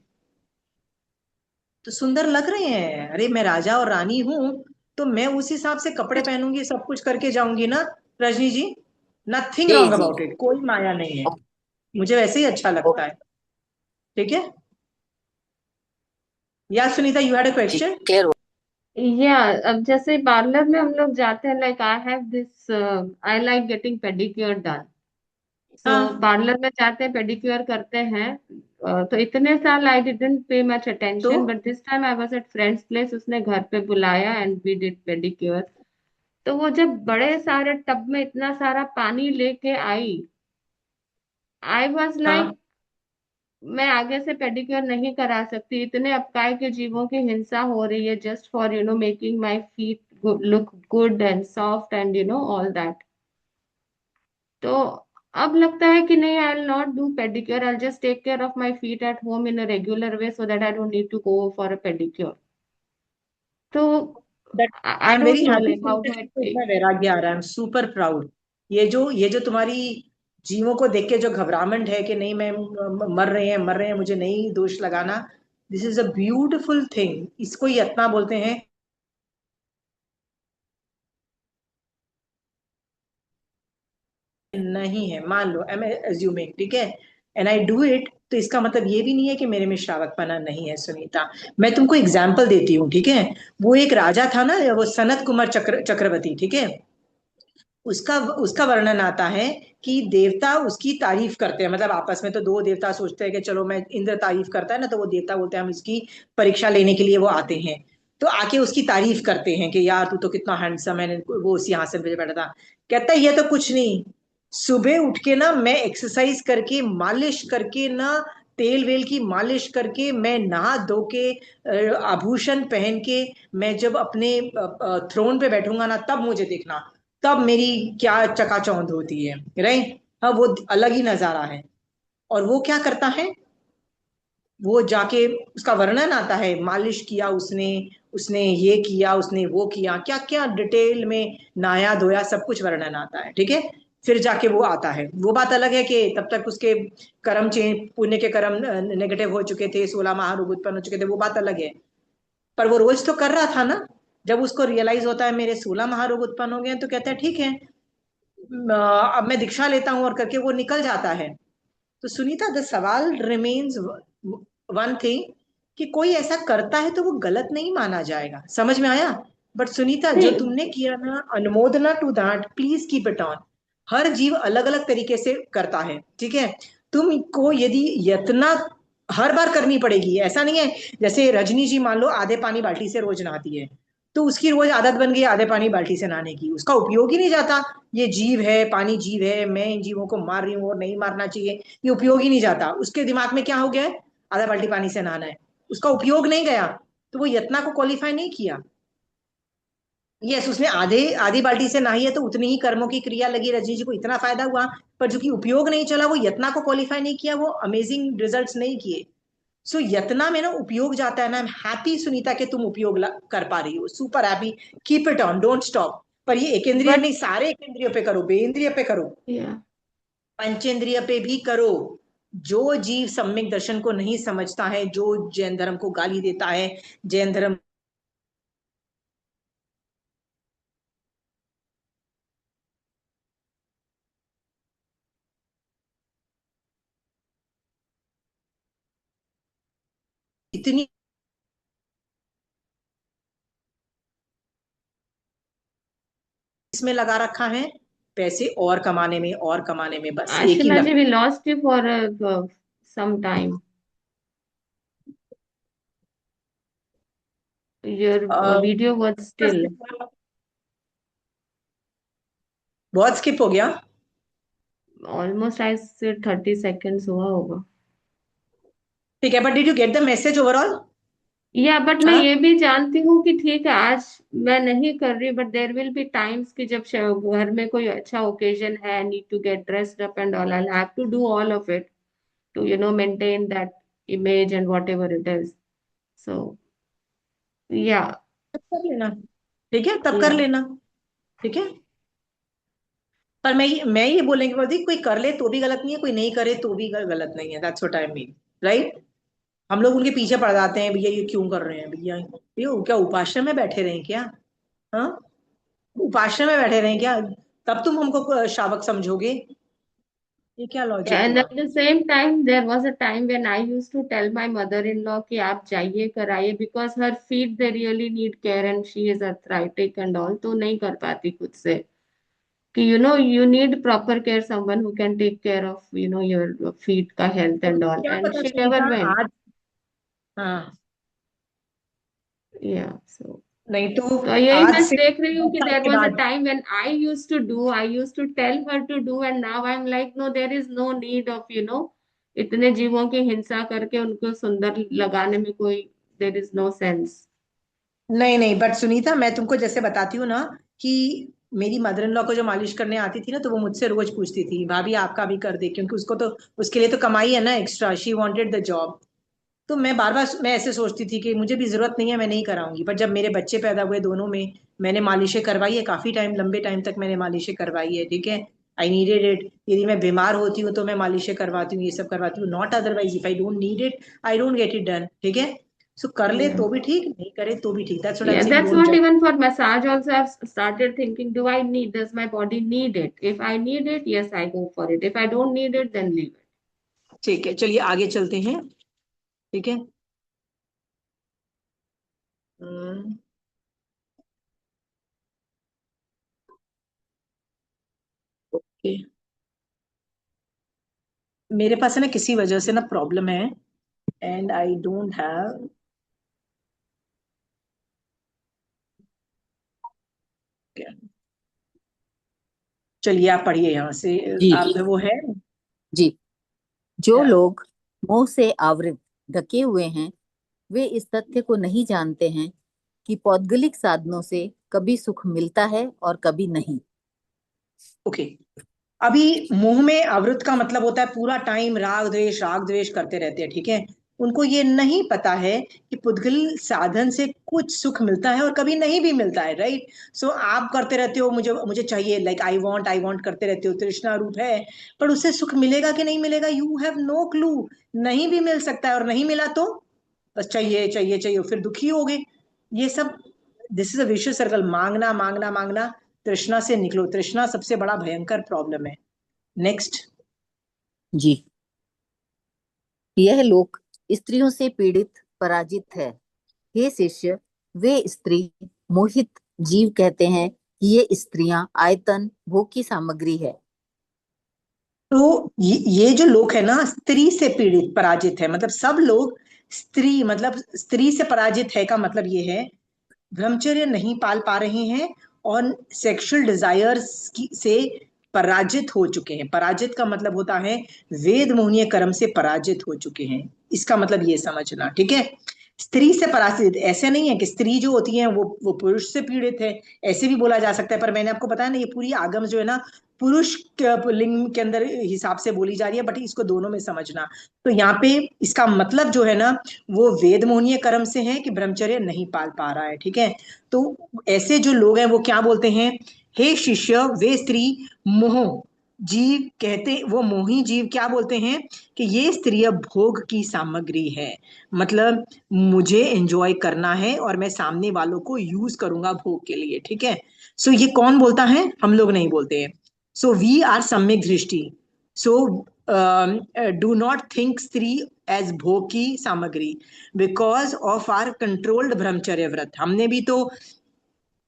तो सुंदर लग रहे हैं, अरे मैं राजा और रानी हूं, तो मैं उस हिसाब से कपड़े पहनूंगी, सब कुछ करके जाऊंगी ना रजनी जी। नथिंग जी रॉन्ग जी। अबाउट इट, कोई माया नहीं है, मुझे वैसे ही अच्छा लगता है, ठीक है। या Sunita, you had a G question? Clear हो। या अब जैसे पार्लर में हम लोग जाते हैं, like I have this, I like getting pedicure done. So हाँ, पार्लर में जाते हैं, पेडिक्योर करते हैं। तो इतने साल आई डिडंट पे मच तो attention, but this time I was at friends place, उसने घर पे बुलाया एंड वी डिड पेडिक्योर। तो वो जब बड़े सारे टब में इतना सारा पानी लेके आई, आई वाज हाँ, लाइक मैं आगे से पेडिक्योर नहीं करा सकती, इतने अपकाय के जीवों की हिंसा हो रही है just for making my feet look good and soft and all that. तो अब लगता है कि नहीं, I will not do pedicure, I just take care of my feet at home in a regular way so that I don't need to go for a pedicure. तो that I I am don't very know happy, like how सुनकर do I तुमको take. इतना वैराग्य आ रहा है, I am super proud. ये जो तुम्हारी जीवों को देख के जो घबराहट है कि नहीं मैं मर रहे हैं, मर रहे हैं, मुझे नहीं दोष लगाना, this is a beautiful thing, इसको यत्ना बोलते हैं। नहीं है, मान लो, आई एम एज्यूमिंग, ठीक है, एंड आई डू इट, तो इसका मतलब ये भी नहीं है कि मेरे में श्रावकपना नहीं है सुनीता। मैं तुमको एग्जाम्पल देती हूँ, ठीक है। वो एक राजा था ना, वो सनत कुमार चक्रवर्ती, ठीक है। उसका उसका वर्णन आता है कि देवता उसकी तारीफ करते हैं, मतलब आपस में तो दो देवता सोचते हैं कि चलो, मैं इंद्र तारीफ करता है ना, तो वो देवता बोलते हैं हम इसकी परीक्षा लेने के लिए वो आते हैं। तो आके उसकी तारीफ करते हैं कि यार तू तो कितना हैंडसम है, वो सिंहासन पे बैठा था। कहता है ये तो कुछ नहीं, सुबह उठ के ना मैं एक्सरसाइज करके, मालिश करके ना, तेल वेल की मालिश करके, मैं नहा धो के आभूषण पहन के मैं जब अपने थ्रोन पे बैठूंगा ना, तब मुझे देखना, तब मेरी क्या चकाचौंध होती है, राइट। हाँ, वो अलग ही नजारा है। और वो क्या करता है, वो जाके उसका वर्णन आता है, मालिश किया उसने, उसने ये किया, उसने वो किया, क्या क्या डिटेल में नहाया धोया, सब कुछ वर्णन आता है, ठीक है। फिर जाके वो आता है। वो बात अलग है कि तब तक उसके कर्म चेंज, पुण्य के कर्म नेगेटिव हो चुके थे, 16 महारोग उत्पन्न हो चुके थे, वो बात अलग है। पर वो रोज तो कर रहा था ना। जब उसको रियलाइज होता है मेरे 16 महारोग उत्पन्न हो गए हैं, तो कहता है ठीक है, अब मैं दीक्षा लेता हूँ, और करके वो निकल जाता है। तो सुनीता, द सवाल रिमेन्स वन थिंग, कि कोई ऐसा करता है तो वो गलत नहीं माना जाएगा, समझ में आया। बट सुनीता, जो नहीं, तुमने किया ना, अनुमोदना to that, please keep it on. हर जीव अलग अलग तरीके से करता है, ठीक है। तुमको यदि यतना हर बार करनी पड़ेगी, ऐसा नहीं है। जैसे रजनी जी मान लो आधे पानी बाल्टी से रोज नहाती है, तो उसकी रोज आदत बन गई आधे पानी बाल्टी से नहाने की, उसका उपयोग ही नहीं जाता। ये जीव है, पानी जीव है, मैं इन जीवों को मार रही हूँ और नहीं मारना चाहिए, ये उपयोग ही नहीं जाता। उसके दिमाग में क्या हो गया है, आधा बाल्टी पानी से नहाना है, उसका उपयोग नहीं गया, तो वो यतना को क्वालिफाई नहीं किया। यस, उसने आधे आधी बाल्टी से नहाई है, तो उतनी ही कर्मों की क्रिया लगी, रजनी जी को इतना फायदा हुआ। पर जो कि उपयोग नहीं चला, वो यतना को क्वालिफाई नहीं किया, वो अमेजिंग रिजल्ट्स नहीं किए। सो यतना में ना उपयोग जाता है ना। आई एम हैप्पी सुनीता के तुम उपयोग कर पा रही हो, super happy. Keep it on, don't stop. पर ये एक इंद्रिय but नहीं, सारे एक इंद्रियों पे करो, बेइंद्रिय पे करो, yeah, पंचेंद्रिय पे भी करो। जो जीव सम्यक दर्शन को नहीं समझता है, जो जैन धर्म को गाली देता है, जैन धर्म इतनी इसमें लगा रखा है, पैसे और कमाने में, और कमाने में, बस एक ही Ashima ji, लक्ष्य। we lost you for some time. Your video was still बहुत स्किप हो गया। almost I said 30 seconds हुआ होगा. ठीक है, but did you get the message overall? या बट मैं हाँ, ये भी जानती हूँ कि ठीक है आज मैं नहीं कर रही, but there will be times कि जब घर में कोई अच्छा ओकेजन है, need to get dressed up and all, I have to do all of it to maintain that image and whatever it is. So या तब कर लेना, ठीक है, तब कर या लेना, ठीक है। पर मैं ये बोलने की बात, कोई कर ले तो भी गलत नहीं है, कोई नहीं करे तो भी गलत नहीं है, that's what I mean, right. हम लोग उनके पीछे पड़ जाते हैं, भैया ये क्यों कर रहे हैं भैया, ये क्या उपाश्रम में बैठे रहे क्या? हाँ, उपाश्रम में बैठे रहे क्या, तब तुम हमको शावक समझोगे? ये क्या लॉजिक and हुआ? at the same time there was a time when I used to tell my mother-in-law कि आप जाइए कराइए, because her feet they really need care and she is arthritic and all, तो नहीं कर पाती खुद से कि you need proper care, someone who can take care of your feet का health तो and all, क्या and पता she never सुनीता went. आज, हाँ, Yeah, so नहीं तो तो यही आज मैं से देख रही हूँ 10 कि साल there के was a बाद, time when I used to tell her to do, and now I'm like no, there is no need of इतने जीवों की हिंसा करके उनको सुंदर लगाने में कोई there is no sense. नहीं नहीं, बट सुनीता, मैं तुमको जैसे बताती हूँ ना, कि मेरी मदर इन लॉ को जो मालिश करने आती थी ना, तो वो मुझसे रोज पूछती थी, भाभी आपका भी कर दे, क्योंकि उसको तो, उसके लिए तो कमाई है ना extra, she wanted the job. तो मैं बार बार मैं ऐसे सोचती थी कि मुझे भी जरूरत नहीं है, मैं नहीं कराऊंगी। पर जब मेरे बच्चे पैदा हुए दोनों में, मैंने मालिशें करवाई है, काफी टाइम, लंबे टाइम तक मैंने मालिशें करवाई है, ठीक है। I needed it. यदि मैं बीमार होती हूँ तो मैं मालिशें करवाती हूँ, ये सब करवाती हूँ, not otherwise. If I don't need it, I don't get it done, ठीक है। सो कर ले Yeah. तो भी ठीक, नहीं करे तो भी ठीक, that's what I am Yeah, saying, that's don't what जज। even for massage also I've started thinking, does my body need it? If I need it, yes, I go for it. If I don't need it, then leave it. ठीक है, चलिए आगे चलते हैं, ठीक है। हम्म, okay. मेरे पास है ना किसी वजह से ना प्रॉब्लम है, एंड आई डोंट हैव, चलिए आप पढ़िए यहाँ से, जी आप वो है। जी। जो लोग मोह से आवृत ढके हुए हैं, वे इस तथ्य को नहीं जानते हैं कि पौद्गलिक साधनों से कभी सुख मिलता है और कभी नहीं। ओके, अभी मुंह में आवृत का मतलब होता है पूरा टाइम राग द्वेष करते रहते हैं, ठीक है। उनको ये नहीं पता है कि पुद्गल साधन से कुछ सुख मिलता है और कभी नहीं भी मिलता है, राइट। सो आप करते रहते हो, मुझे मुझे चाहिए, लाइक आई वांट करते रहते हो, तृष्णा रूप है, पर उससे सुख मिलेगा कि नहीं मिलेगा, यू हैव नो क्लू। नहीं भी मिल सकता है, और नहीं मिला तो बस चाहिए चाहिए चाहिए, फिर दुखी हो गए। ये सब, this is a vicious circle, मांगना मांगना मांगना। तृष्णा से निकलो, तृष्णा सबसे बड़ा भयंकर प्रॉब्लम है। नेक्स्ट। जी, यह लोक स्त्रियों से पीड़ित पराजित है। हे शिष्य, वे स्त्री मोहित जीव कहते हैं कि ये स्त्रियां आयतन भोग की सामग्री है। तो ये जो लोग है ना, स्त्री से पीड़ित पराजित है, मतलब सब लोग स्त्री, मतलब स्त्री से पराजित है का मतलब ये है ब्रह्मचर्य नहीं पाल पा रहे हैं और सेक्सुअल डिजायर्स से पराजित हो चुके हैं। पराजित का मतलब होता है वेद मोहनीय कर्म से पराजित हो चुके हैं, इसका मतलब ये समझना, ठीक है। स्त्री से पराजित ऐसे नहीं है कि स्त्री जो होती है वो पुरुष से पीड़ित है, ऐसे भी बोला जा सकता है। पर मैंने आपको बताया ना, ये पूरी आगम जो है ना पुरुष लिंग के अंदर हिसाब से बोली जा रही है, बट इसको दोनों में समझना। तो यहाँ पे इसका मतलब जो है ना, वो वेद मोहनीय कर्म से है कि ब्रह्मचर्य नहीं पाल पा रहा है, ठीक है। तो ऐसे जो लोग हैं वो क्या बोलते हैं, हे शिष्य, वे स्त्री मोह जीव कहते, वो मोही जीव क्या बोलते हैं कि ये स्त्री भोग की सामग्री है, मतलब मुझे एंजॉय करना है और मैं सामने वालों को यूज करूंगा भोग के लिए, ठीक है। सो ये कौन बोलता है, हम लोग नहीं बोलते हैं। सो वी आर सम्यक दृष्टि। सो डू नॉट थिंक स्त्री एज भोग की सामग्री बिकॉज ऑफ आर कंट्रोल्ड ब्रह्मचर्य व्रत। हमने भी तो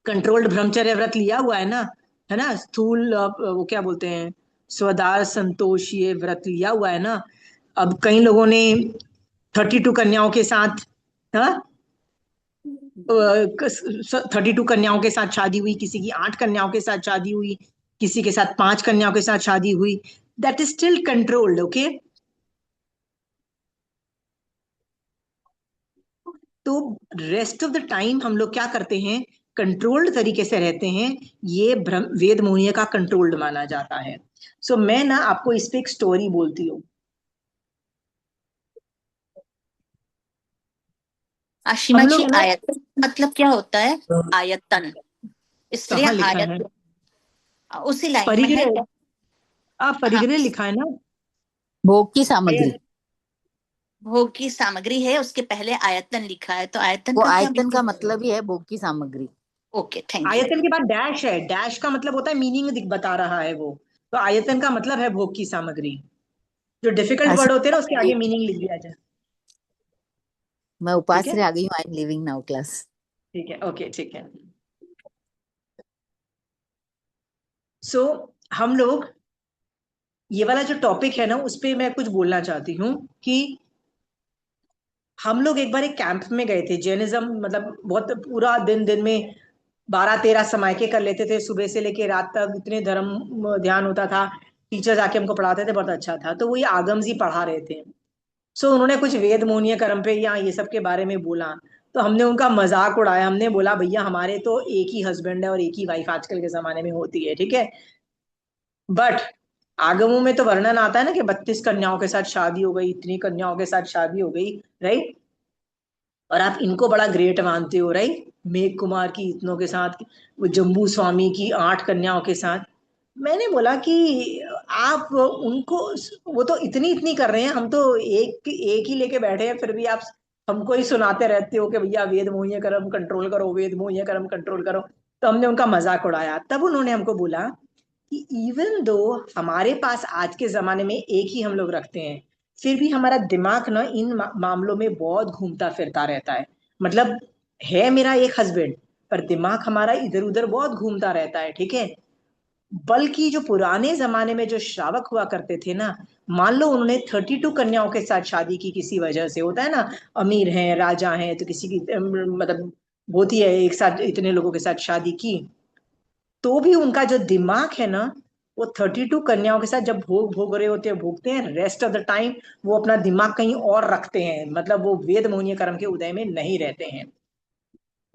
कंट्रोल्ड ब्रह्मचर्य व्रत लिया हुआ है ना, स्थूल वो क्या बोलते हैं, स्वदार संतोष, ये व्रत लिया हुआ है ना। अब कई लोगों ने 32 कन्याओं के साथ, हाँ, 32 कन्याओं के साथ शादी हुई, किसी की 8 कन्याओं के साथ शादी हुई, किसी के साथ 5 कन्याओं के साथ शादी हुई, that is still controlled, okay. तो रेस्ट ऑफ द टाइम हम लोग क्या करते हैं, कंट्रोल्ड तरीके से रहते हैं। ये वेद मोहनीय का कंट्रोल्ड माना जाता है। सो मैं ना आपको इस पे एक स्टोरी बोलती हूँ। आशिमा हम जी, लोग ना, आयतन मतलब क्या होता है? आयतन, कहाँ स्त्रियां लिखा है, आयत, उसी लाइन में है परिग्रह, क्या? आप हाँ, परिग्रह लिखा है ना। भोग की सामग्री, भोग की सामग्री है, उसके पहले आयतन लिखा है, तो आयतन वो का क्या आयतन का मीनिंग? मतलब ही है भोग की सामग्री। Okay, thank you. आयतन के बाद डैश है, डैश का मतलब होता है मीनिंग बता रहा है वो। तो आयतन का मतलब है भोग की सामग्री। जो डिफिकल्ट वर्ड होते हैं ना उसके आशीष, आगे मीनिंग लिख दिया जाए, मैं ठीक उपास है। से आ गई हूँ, I am living now class. ठीक है, ओके, ठीक है। सो हम लोग, ये वाला जो टॉपिक है ना उस पे मैं कुछ बोलना चाहती हूँ कि हम लोग एक बार एक कैंप में गए थे, जैनिज्म, मतलब बहुत पूरा दिन दिन में 12-13 समायके कर लेते थे, सुबह से लेके रात तक इतने धर्म ध्यान होता था। टीचर जाके हमको पढ़ाते थे, बहुत अच्छा था। तो वो ये आगम्स ही पढ़ा रहे थे। सो उन्होंने कुछ वेद मोहनीय कर्म पे या ये सब के बारे में बोला। तो हमने उनका मजाक उड़ाया, हमने बोला भैया हमारे तो एक ही हस्बैंड है और एक ही वाइफ आजकल के जमाने में होती है, ठीक है। बट आगमों में तो वर्णन आता है ना कि 32 कन्याओं के साथ शादी हो गई, इतनी कन्याओं के साथ शादी हो गई, राइट। और आप इनको बड़ा ग्रेट मानते हो, राइट, मेघ कुमार की इतनों के साथ, वो जम्बू स्वामी की 8 कन्याओं के साथ। मैंने बोला कि आप उनको, वो तो इतनी इतनी कर रहे हैं, हम तो एक एक ही लेके बैठे हैं, फिर भी आप हमको ही सुनाते रहते हो कि भैया वेद मोहनीय कर्म कंट्रोल करो, वेद मोहनीय कर्म कंट्रोल करो। तो हमने उनका मजाक उड़ाया। तब उन्होंने हमको बोला कि इवन दो हमारे पास आज के जमाने में एक ही हम लोग रखते हैं, फिर भी हमारा दिमाग ना इन मामलों में बहुत घूमता फिरता रहता है। मतलब है मेरा एक हस्बैंड, पर दिमाग हमारा इधर उधर बहुत घूमता रहता है, ठीक है। बल्कि जो पुराने जमाने में जो श्रावक हुआ करते थे ना, मान लो उन्होंने 32 कन्याओं के साथ शादी की, किसी वजह से होता है ना, अमीर हैं, राजा हैं, तो किसी की मतलब होती है एक साथ इतने लोगों के साथ शादी की, तो भी उनका जो दिमाग है ना वो 32 कन्याओं के साथ जब भोग भोग रहे होते हैं, भोगते हैं, रेस्ट ऑफ द टाइम वो अपना दिमाग कहीं और रखते हैं, मतलब वो वेद मोहिनी कर्म के उदय में नहीं रहते हैं।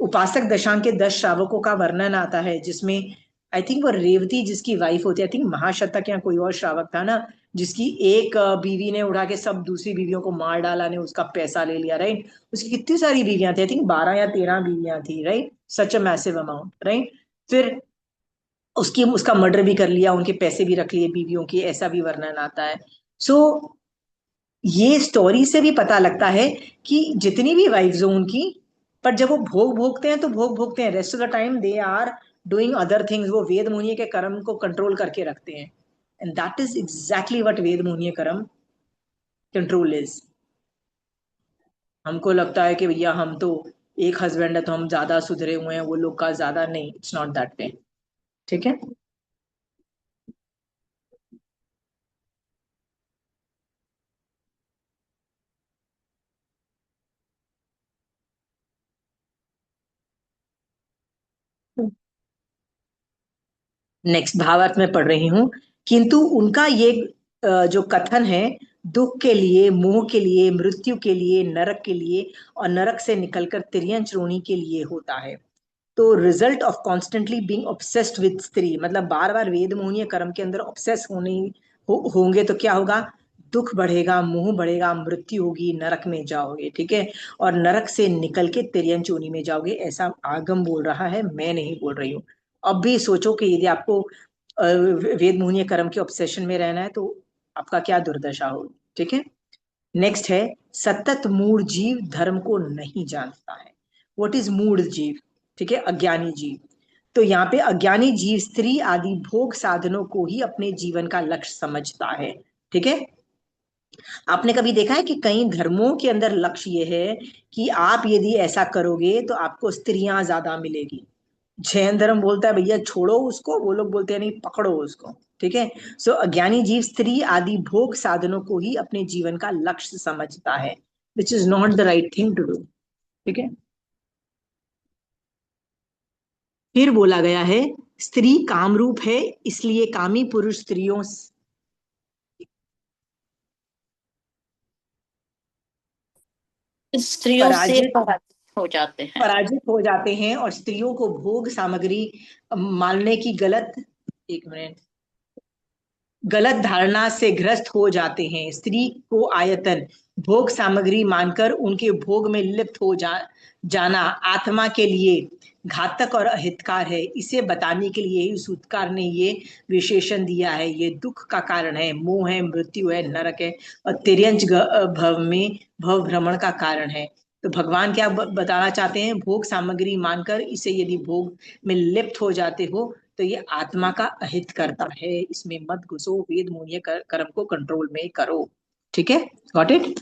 उपासक दशांग के 10 श्रावकों का वर्णन आता है, जिसमें आई थिंक वो रेवती जिसकी वाइफ होती है, आई थिंक महाशतक या कोई और श्रावक था ना, जिसकी एक बीवी ने उठा के सब दूसरी बीवियों को मार डाला, ने उसका पैसा ले लिया, राइट। उसकी कितनी सारी बीवियां थी, आई थिंक 12 या 13 बीवियां थी, right, such a massive amount, right. फिर उसकी उसका मर्डर भी कर लिया, उनके पैसे भी रख लिए बीवियों के, ऐसा भी वर्णन आता है। सो ये स्टोरी से भी पता लगता है कि जितनी भी वाइफ्स हो उनकी, पर जब वो भोग भोगते हैं तो भोग भोगते हैं, rest of the time they are doing other things, वो वेद मुनिय के कर्म को कंट्रोल करके रखते हैं। And that is exactly what vedaniya karma control is. हमको लगता है कि भैया हम तो एक हस्बैंड है तो हम ज्यादा सुधरे हुए हैं, वो लोग का ज्यादा नहीं, इट्स नॉट दैट वे। ठीक है। नेक्स्ट भावार्थ में पढ़ रही हूँ। किंतु उनका ये जो कथन है, दुख के लिए, मोह के लिए, मृत्यु के लिए, नरक के लिए और नरक से निकलकर तिर्यंच रोनी के लिए होता है। तो result of constantly being obsessed with स्त्री, मतलब बार बार वेद मोहनीय कर्म के अंदर ऑब्सेस होंगे तो क्या होगा? दुख बढ़ेगा, मोह बढ़ेगा, मृत्यु होगी, नरक में जाओगे। ठीक है। और नरक से निकल के तिर्यंच योनि में जाओगे, ऐसा आगम बोल रहा है, मैं नहीं बोल रही हूँ। अब भी सोचो कि यदि आपको वेद मोहनीय कर्म के ऑब्सेशन में रहना है तो आपका क्या दुर्दशा होगी। ठीक है। नेक्स्ट है, सतत मूढ़ जीव धर्म को नहीं जानता है। व्हाट इज मूढ़ जीव? ठीक है, अज्ञानी जीव। तो यहाँ पे अज्ञानी जीव स्त्री आदि भोग साधनों को ही अपने जीवन का लक्ष्य समझता है। ठीक है। आपने कभी देखा है कि कई धर्मों के अंदर लक्ष्य ये है कि आप यदि ऐसा करोगे तो आपको स्त्रियां ज्यादा मिलेगी। जैन धर्म बोलता है भैया छोड़ो उसको, वो लोग बोलते हैं नहीं पकड़ो उसको। ठीक है। सो अज्ञानी जीव स्त्री आदि भोग साधनों को ही अपने जीवन का लक्ष्य समझता है, which is not the right thing to do. ठीक है। फिर बोला गया है, स्त्री कामरूप है, इसलिए कामी पुरुष स्त्रियों स्त्रियों से पराजित पराजित हो जाते हैं। पराजित हो जाते हैं और स्त्रियों को भोग सामग्री मानने की गलत, एक मिनट, गलत धारणा से ग्रस्त हो जाते हैं। स्त्री को आयतन, भोग सामग्री मानकर उनके भोग में लिप्त हो जाना आत्मा के लिए घातक और अहितकार है। इसे बताने के लिए ही सूत्रकार ने ये विशेषण दिया है। ये दुख का कारण है, मोह है, मृत्यु है, नरक है और तिर्यंच भव में भव भ्रमण का कारण है। तो भगवान क्या बताना चाहते हैं? भोग सामग्री मानकर इसे यदि भोग में लिप्त हो जाते हो तो ये आत्मा का अहित करता है, इसमें मत घुसो, वेद मोहनीय कर्म को कंट्रोल में करो। ठीक है, गॉट इट।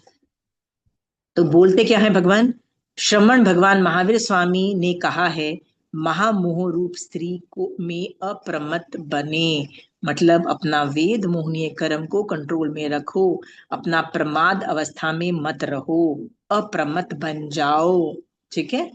तो बोलते क्या है भगवान? श्रमण भगवान महावीर स्वामी ने कहा है, महामोह रूप स्त्री को में अप्रमत्त बने, मतलब अपना वेद मोहनीय कर्म को कंट्रोल में रखो, अपना प्रमाद अवस्था में मत रहो, अप्रमत्त बन जाओ। ठीक है।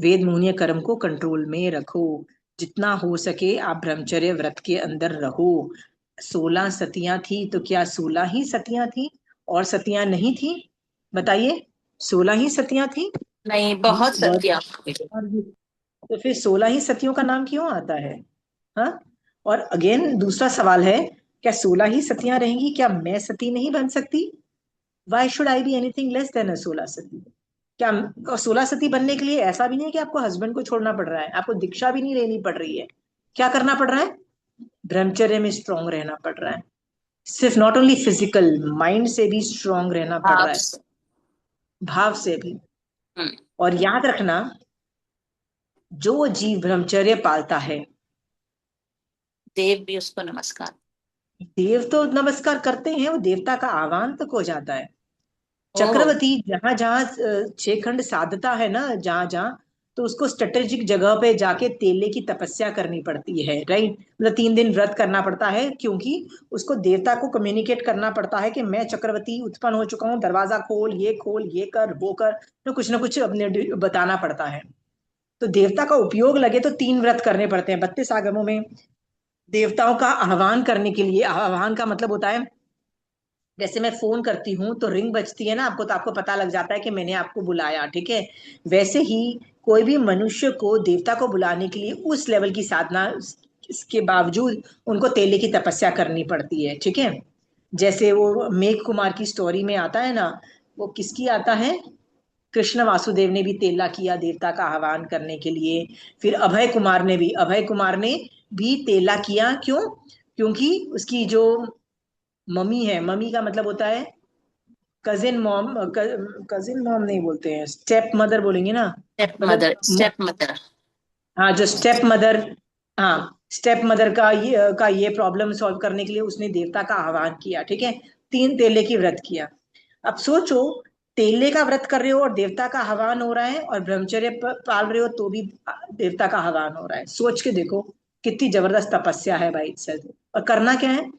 वेद मोहनीय कर्म को कंट्रोल में रखो, जितना हो सके आप ब्रह्मचर्य व्रत के अंदर रहो। 16 सतियां थी तो क्या 16 ही सतियां थी और सतियां नहीं थी? बताइए, 16 ही सतियां थी? नहीं, बहुत सत्या। तो फिर 16 ही सतियों का नाम क्यों आता है? हाँ। और अगेन दूसरा सवाल है, क्या 16 ही सतियां रहेंगी? क्या मैं सती नहीं बन सकती? Why should I be anything less than 16 सती? क्या 16 सती बनने के लिए ऐसा भी नहीं है कि आपको हस्बैंड को छोड़ना पड़ रहा है, आपको दीक्षा भी नहीं लेनी पड़ रही है। क्या करना पड़ रहा है? ब्रह्मचर्य में स्ट्रांग रहना पड़ रहा है। सिर्फ नॉट ओनली फिजिकल, माइंड से भी स्ट्रांग रहना पड़ रहा है, आप भाव से भी। और याद रखना, जो जीव ब्रह्मचर्य पालता है, देव भी उसको नमस्कार। देव तो नमस्कार करते हैं, वो देवता का आह्वान तक हो जाता है। ओ, चक्रवर्ती जहां जहां 6 खंड साधता है ना, जहां जहां, तो उसको स्ट्रेटेजिक जगह पे जाके तेले की तपस्या करनी पड़ती है, राइट। मतलब 3 दिन व्रत करना पड़ता है, क्योंकि उसको देवता को कम्युनिकेट करना पड़ता है कि मैं चक्रवर्ती उत्पन्न हो चुका हूँ, दरवाजा खोल, ये कर वो कर, तो कुछ ना कुछ अपने बताना पड़ता है। तो देवता का उपयोग लगे तो 3 व्रत करने पड़ते हैं 32 आगमों में। देवताओं का आह्वान करने के लिए, आह्वान का मतलब होता है जैसे मैं फोन करती हूँ तो रिंग बजती है ना आपको, तो आपको पता लग जाता है कि मैंने आपको बुलाया, ठीक है। वैसे ही कोई भी मनुष्य को देवता को बुलाने के लिए उस लेवल की साधना, इसके बावजूद उनको तेले की तपस्या करनी पड़ती है, ठीक है। जैसे वो मेघ कुमार की स्टोरी में आता है ना, वो किसकी आता है, कृष्ण वासुदेव ने भी तेला किया देवता का आह्वान करने के लिए। फिर अभय कुमार ने भी तेला किया, क्यों? क्योंकि उसकी जो मम्मी है, मम्मी का मतलब होता है कजिन मॉम, कजिन मॉम नहीं बोलते हैं, स्टेप मदर बोलेंगे ना, मतलब स्टेप मदर। हाँ जो स्टेप मदर, हाँ स्टेप मदर का ये प्रॉब्लम सॉल्व करने के लिए उसने देवता का आह्वान किया, ठीक है। 3 तेले की व्रत किया। अब सोचो, तेले का व्रत कर रहे हो और देवता का आह्वान हो रहा है, और ब्रह्मचर्य पाल रहे हो तो भी देवता का आह्वान हो रहा है। सोच के देखो कितनी जबरदस्त तपस्या है भाई सर। और करना क्या है,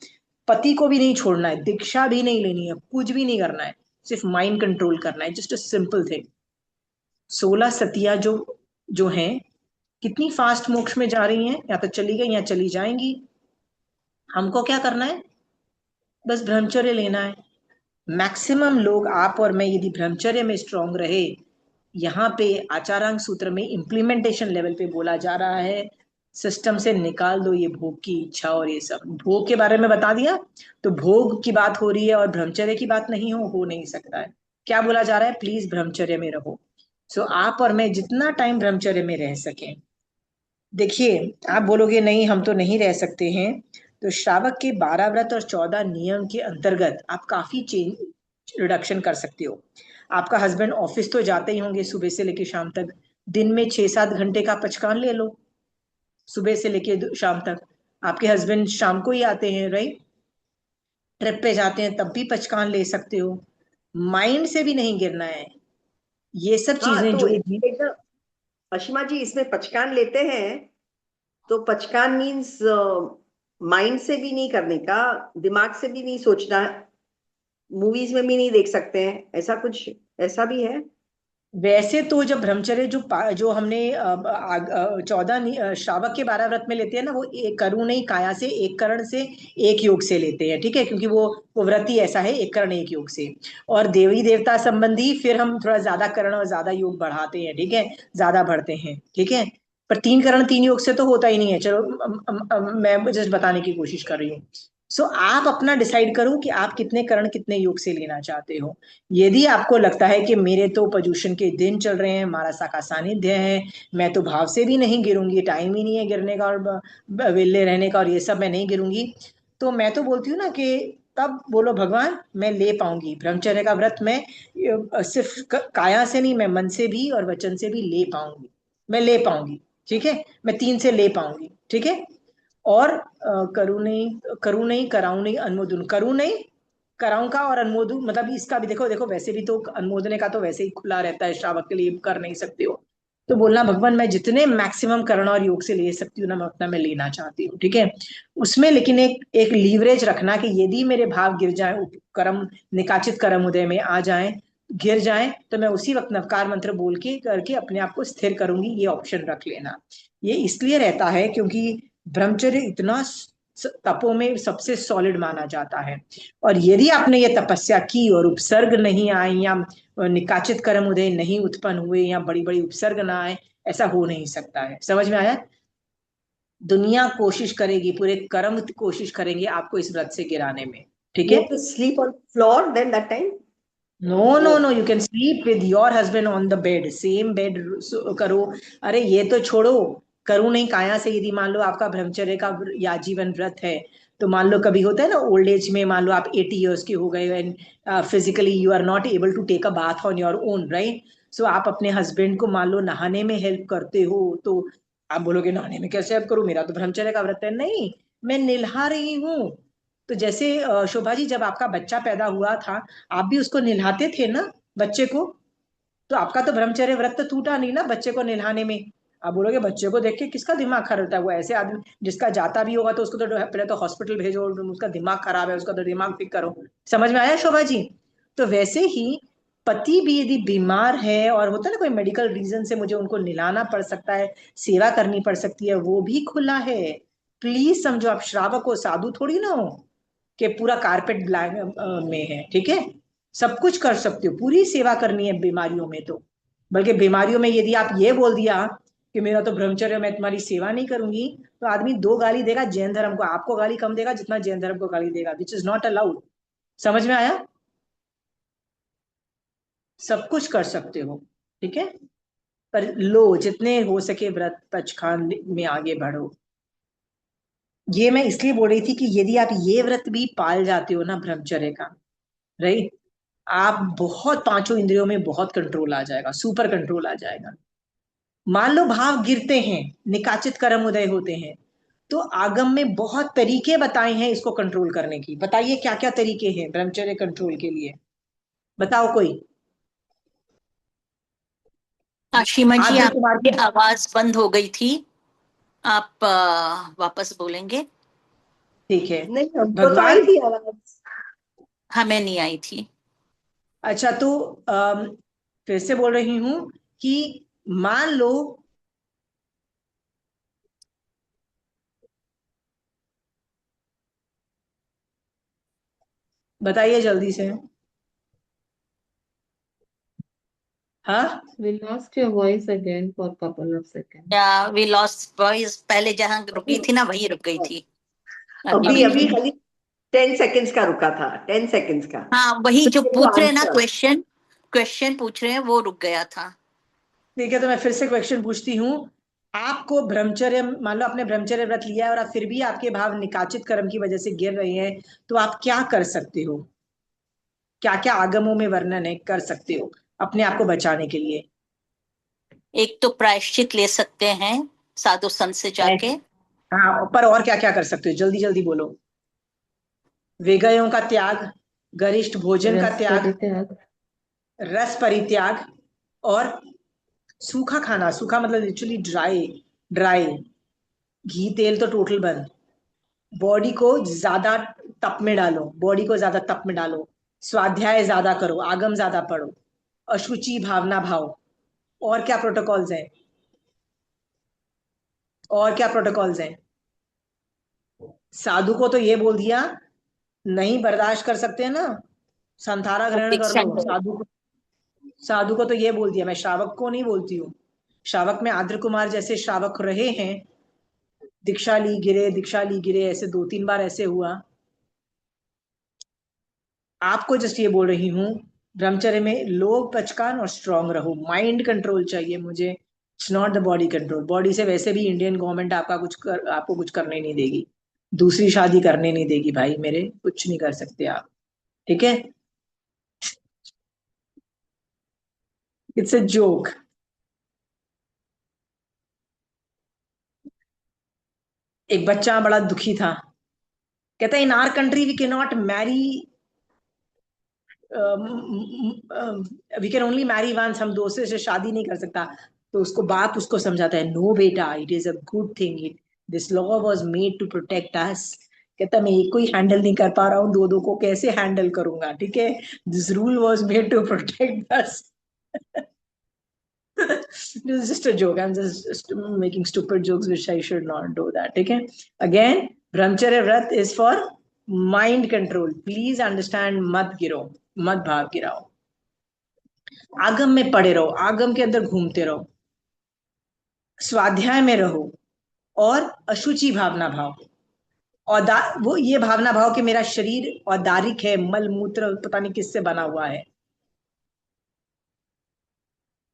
पति को भी नहीं छोड़ना है, दीक्षा भी नहीं लेनी है, कुछ भी नहीं करना है, सिर्फ माइंड कंट्रोल करना है, जस्ट अ सिंपल थिंग। 16 सतिया जो हैं, कितनी फास्ट मोक्ष में जा रही हैं, या तो चली गई या चली जाएंगी। हमको क्या करना है, बस ब्रह्मचर्य लेना है। मैक्सिमम लोग, आप और मैं, यदि ब्रह्मचर्य में स्ट्रांग रहे, यहाँ पे आचारांग सूत्र में इम्प्लीमेंटेशन लेवल पे बोला जा रहा है, सिस्टम से निकाल दो ये भोग की इच्छा और ये सब। भोग के बारे में बता दिया, तो भोग की बात हो रही है और ब्रह्मचर्य की बात नहीं हो नहीं सकता है। क्या बोला जा रहा है, प्लीज ब्रह्मचर्य में रहो। सो आप और मैं जितना टाइम ब्रह्मचर्य में रह सकें। देखिए, आप बोलोगे नहीं हम तो नहीं रह सकते हैं, तो श्रावक के 12 व्रत और 14 नियम के अंतर्गत आप काफी चेंज रिडक्शन कर सकते हो। आपका हस्बैंड ऑफिस तो जाते ही होंगे सुबह से लेकर शाम तक, दिन में 6-7 घंटे का पचकान ले लो, सुबह से लेकर शाम तक। आपके हस्बैंड शाम को ही आते हैं, राइट, ट्रिप पे जाते हैं तब भी पचकान ले सकते हो। माइंड से भी नहीं गिरना है, ये सब हाँ चीजें तो जो एकदम अशिमा जी, इसमें पचकान लेते हैं तो पचकान मीन्स माइंड से भी नहीं करने का, दिमाग से भी नहीं सोचना, मूवीज में भी नहीं देख सकते हैं, ऐसा कुछ, ऐसा भी है? वैसे तो जब ब्रह्मचर्य जो हमने 14 श्रावक के 12 व्रत में लेते हैं ना, वो एक करुण नहीं काया से, एक करण से, एक योग से लेते हैं, ठीक है, क्योंकि वो व्रत ही ऐसा है, एक करण एक योग से। और देवी देवता संबंधी फिर हम थोड़ा ज्यादा करण और ज्यादा योग बढ़ाते हैं, ठीक है, ज्यादा बढ़ते हैं, ठीक है। पर 3 करण 3 योग से तो होता ही नहीं है। चलो मैं जस्ट बताने की कोशिश कर रही हूँ। सो आप अपना डिसाइड करो कि आप कितने करण कितने योग से लेना चाहते हो। यदि आपको लगता है कि मेरे तो पर्युषण के दिन चल रहे हैं, मानसा का सानिध्य है, मैं तो भाव से भी नहीं गिरूंगी, टाइम ही नहीं है गिरने का और वेले रहने का और ये सब, मैं नहीं गिरूंगी, तो मैं तो बोलती हूँ ना कि तब बोलो भगवान मैं ले पाऊंगी ब्रह्मचर्य का व्रत, मैं सिर्फ काया से नहीं, मैं मन से भी और वचन से भी ले पाऊंगी, मैं ले पाऊंगी, ठीक है, मैं 3 से ले पाऊंगी, ठीक है। और करूँ नहीं कराऊं नहीं अनुमोदन, करूँ नहीं कराऊं का और अनुमोदन, मतलब इसका भी देखो, वैसे भी तो अनुमोदने का तो वैसे ही खुला रहता है, श्रावक के लिए कर नहीं सकते हो। तो बोलना भगवान मैं जितने मैक्सिमम करण और योग से ले सकती हूँ ना, मैं उतना मैं लेना चाहती हूँ, ठीक है। उसमें लेकिन एक एक लीवरेज रखना कि यदि मेरे भाव गिर जाए, कर्म निकाचित कर्म उदय में आ जाए, गिर जाए, तो मैं उसी वक्त नवकार मंत्र बोल के करके अपने आप को स्थिर करूंगी, ये ऑप्शन रख लेना। ये इसलिए रहता है क्योंकि ब्रह्मचर्य इतना तपों में सबसे सॉलिड माना जाता है। और यदि आपने ये तपस्या की और उपसर्ग नहीं आए, या निकाचित कर्म उदय नहीं उत्पन्न हुए, या बड़ी बड़ी उपसर्ग ना आए, ऐसा हो नहीं सकता है। समझ में आया? दुनिया कोशिश करेगी, पूरे कर्म कोशिश करेंगे आपको इस व्रत से गिराने में, ठीक You है। have to sleep on floor then that time? No no वो no, you can sleep with your husband on the bed, same bed करो। अरे ये तो छोड़ो, करूँ नहीं काया से यदि मान लो आपका ब्रह्मचर्य का या जीवन व्रत है, तो मान लो कभी होता है ना ओल्ड एज में, मान लो आप 80 ईयर्स के हो गए and physically you are not able to take a bath on your own, right. So आप अपने हस्बैंड को मान लो नहाने में हेल्प करते हो, तो आप बोलोगे नहाने में कैसे हेल्प करूं, मेरा तो ब्रह्मचर्य का व्रत है। नहीं, मैं निल्हा रही हूँ। तो जैसे शोभा जी, जब आपका बच्चा पैदा हुआ था, आप भी उसको निल्हाते थे ना, बच्चे को, तो आपका तो ब्रह्मचर्य व्रत तो टूटा नहीं ना बच्चे को निल्हाने में। आप बोलोगे बच्चे को देख के किसका दिमाग खराब होता है, वो ऐसे आदमी जिसका जाता भी होगा तो उसको तो पहले तो हॉस्पिटल भेजो, उसका दिमाग खराब है, उसका तो दिमाग ठीक करो। समझ में आया शोभा जी? तो वैसे ही पति भी यदि बीमार है और होता है ना कोई मेडिकल रीजन से मुझे उनको निलाना पड़ सकता है, सेवा करनी पड़ सकती है, वो भी खुला है। प्लीज समझो, आप श्रावक हो, साधु थोड़ी ना हो कि पूरा कारपेट ब्लैक में है, ठीक है। सब कुछ कर सकते हो, पूरी सेवा करनी है बीमारियों में तो। बल्कि बीमारियों में यदि आप ये बोल दिया कि मेरा तो ब्रह्मचर्य, मैं तुम्हारी सेवा नहीं करूंगी, तो आदमी दो गाली देगा जैन धर्म को, आपको गाली कम देगा जितना जैन धर्म को गाली देगा, विच इज नॉट अलाउड। समझ में आया? सब कुछ कर सकते हो, ठीक है, पर लो जितने हो सके व्रत पचखान में आगे बढ़ो। ये मैं इसलिए बोल रही थी कि यदि आप ये व्रत भी पाल जाते हो ना ब्रह्मचर्य का, राइट, आप बहुत, पांचों इंद्रियों में बहुत कंट्रोल आ जाएगा, सुपर कंट्रोल आ जाएगा। मान लो भाव गिरते हैं, निकाचित कर्म उदय होते हैं, तो आगम में बहुत तरीके बताए हैं इसको कंट्रोल करने की। बताइए क्या क्या तरीके हैं ब्रह्मचर्य कंट्रोल के लिए, बताओ कोई। आशिमा जी, आद्र कुमार आपकी की, आवाज बंद हो गई थी, आप वापस बोलेंगे? ठीक है। नहीं, हमको तो आई भगवान, थी आवाज। हमें नहीं आई थी। अच्छा तो फिर से बोल रही हूं कि मान लो, बताइए जल्दी से। हाँ, We lost your voice again for a couple of seconds. या वी लॉस्ट वॉइस, पहले जहां रुकी अभी थी ना वही रुक गई थी। अभी अभी भी अभी खाली 10 सेकेंड्स का रुका था, 10 सेकेंड्स का। हाँ, वही फिर जो से पूछ रहे हैं ना, आंसर। क्वेश्चन पूछ रहे हैं, वो रुक गया था। ठीक है, तो मैं फिर से क्वेश्चन पूछती हूँ। आपको ब्रह्मचर्य, मान लो आपने ब्रह्मचर्य व्रत लिया है और आप फिर भी आपके भाव निकाचित कर्म की वजह से गिर रहे हैं, तो आप क्या कर सकते हो? क्या क्या आगमों में वर्णन है, कर सकते हो अपने आप को बचाने के लिए? एक तो प्रायश्चित ले सकते हैं साधु संत से जाके। हाँ, पर और क्या क्या कर सकते हो, जल्दी जल्दी बोलो। वेगयों का त्याग, गरिष्ठ भोजन का रस त्याग, परित्याग। रस परित्याग, और सूखा खाना, सूखा मतलब लिटरली ड्राई, ड्राई, घी तेल तो टोटल बंद। बॉडी को ज्यादा तप में डालो, बॉडी को ज्यादा तप में डालो, स्वाध्याय ज्यादा करो, आगम ज्यादा पढ़ो, अशुचि भावना भाव। और क्या प्रोटोकॉल्स हैं? और क्या प्रोटोकॉल्स हैं? साधु को तो ये बोल दिया, नहीं बर्दाश्त कर सकते हैं ना, संथारा वो ग्रहण कर दीक्षा लो। करो। साधु को तो ये बोल दिया, मैं श्रावक को नहीं बोलती हूँ। श्रावक में आद्र कुमार जैसे श्रावक रहे हैं, दीक्षा ली गिरे, दीक्षा ली गिरे, ऐसे दो तीन बार ऐसे हुआ। आपको जस्ट ये बोल रही हूँ, ब्रह्मचर्य में लो पचकान और स्ट्रांग रहो, माइंड कंट्रोल चाहिए मुझे, it's not the body control. Body से वैसे भी इंडियन गवर्नमेंट आपको कुछ करने नहीं देगी, दूसरी शादी करने नहीं देगी भाई मेरे, कुछ नहीं कर सकते आप, ठीक है। It's a joke. एक बच्चा बड़ा दुखी था, कहता है in our country we can not marry, we can only marry once, हम दूसरे से शादी नहीं कर सकता। तो उसको बाप उसको समझाता है, नो बेटा, it is a good thing, it this law was made to protect us. कहता मैं एक को ही हैंडल नहीं कर पा रहा हूँ, दो दो को कैसे हैंडल करूंगा, ठीक है, this rule was made to protect us. This is just a joke. I'm just making stupid jokes, which I should not do that. Okay. Again, Brahmacharya Vrat is for mind control. Please understand, मत गिरो, मत भाव गिराओ। आगम में पड़े रहो, आगम के अंदर घूमते रहो, स्वाध्याय में रहो, और अशुचि भावना भाव, और वो ये भावना भाव कि मेरा शरीर औदारिक है, मल मूत्र पता नहीं किससे बना हुआ है,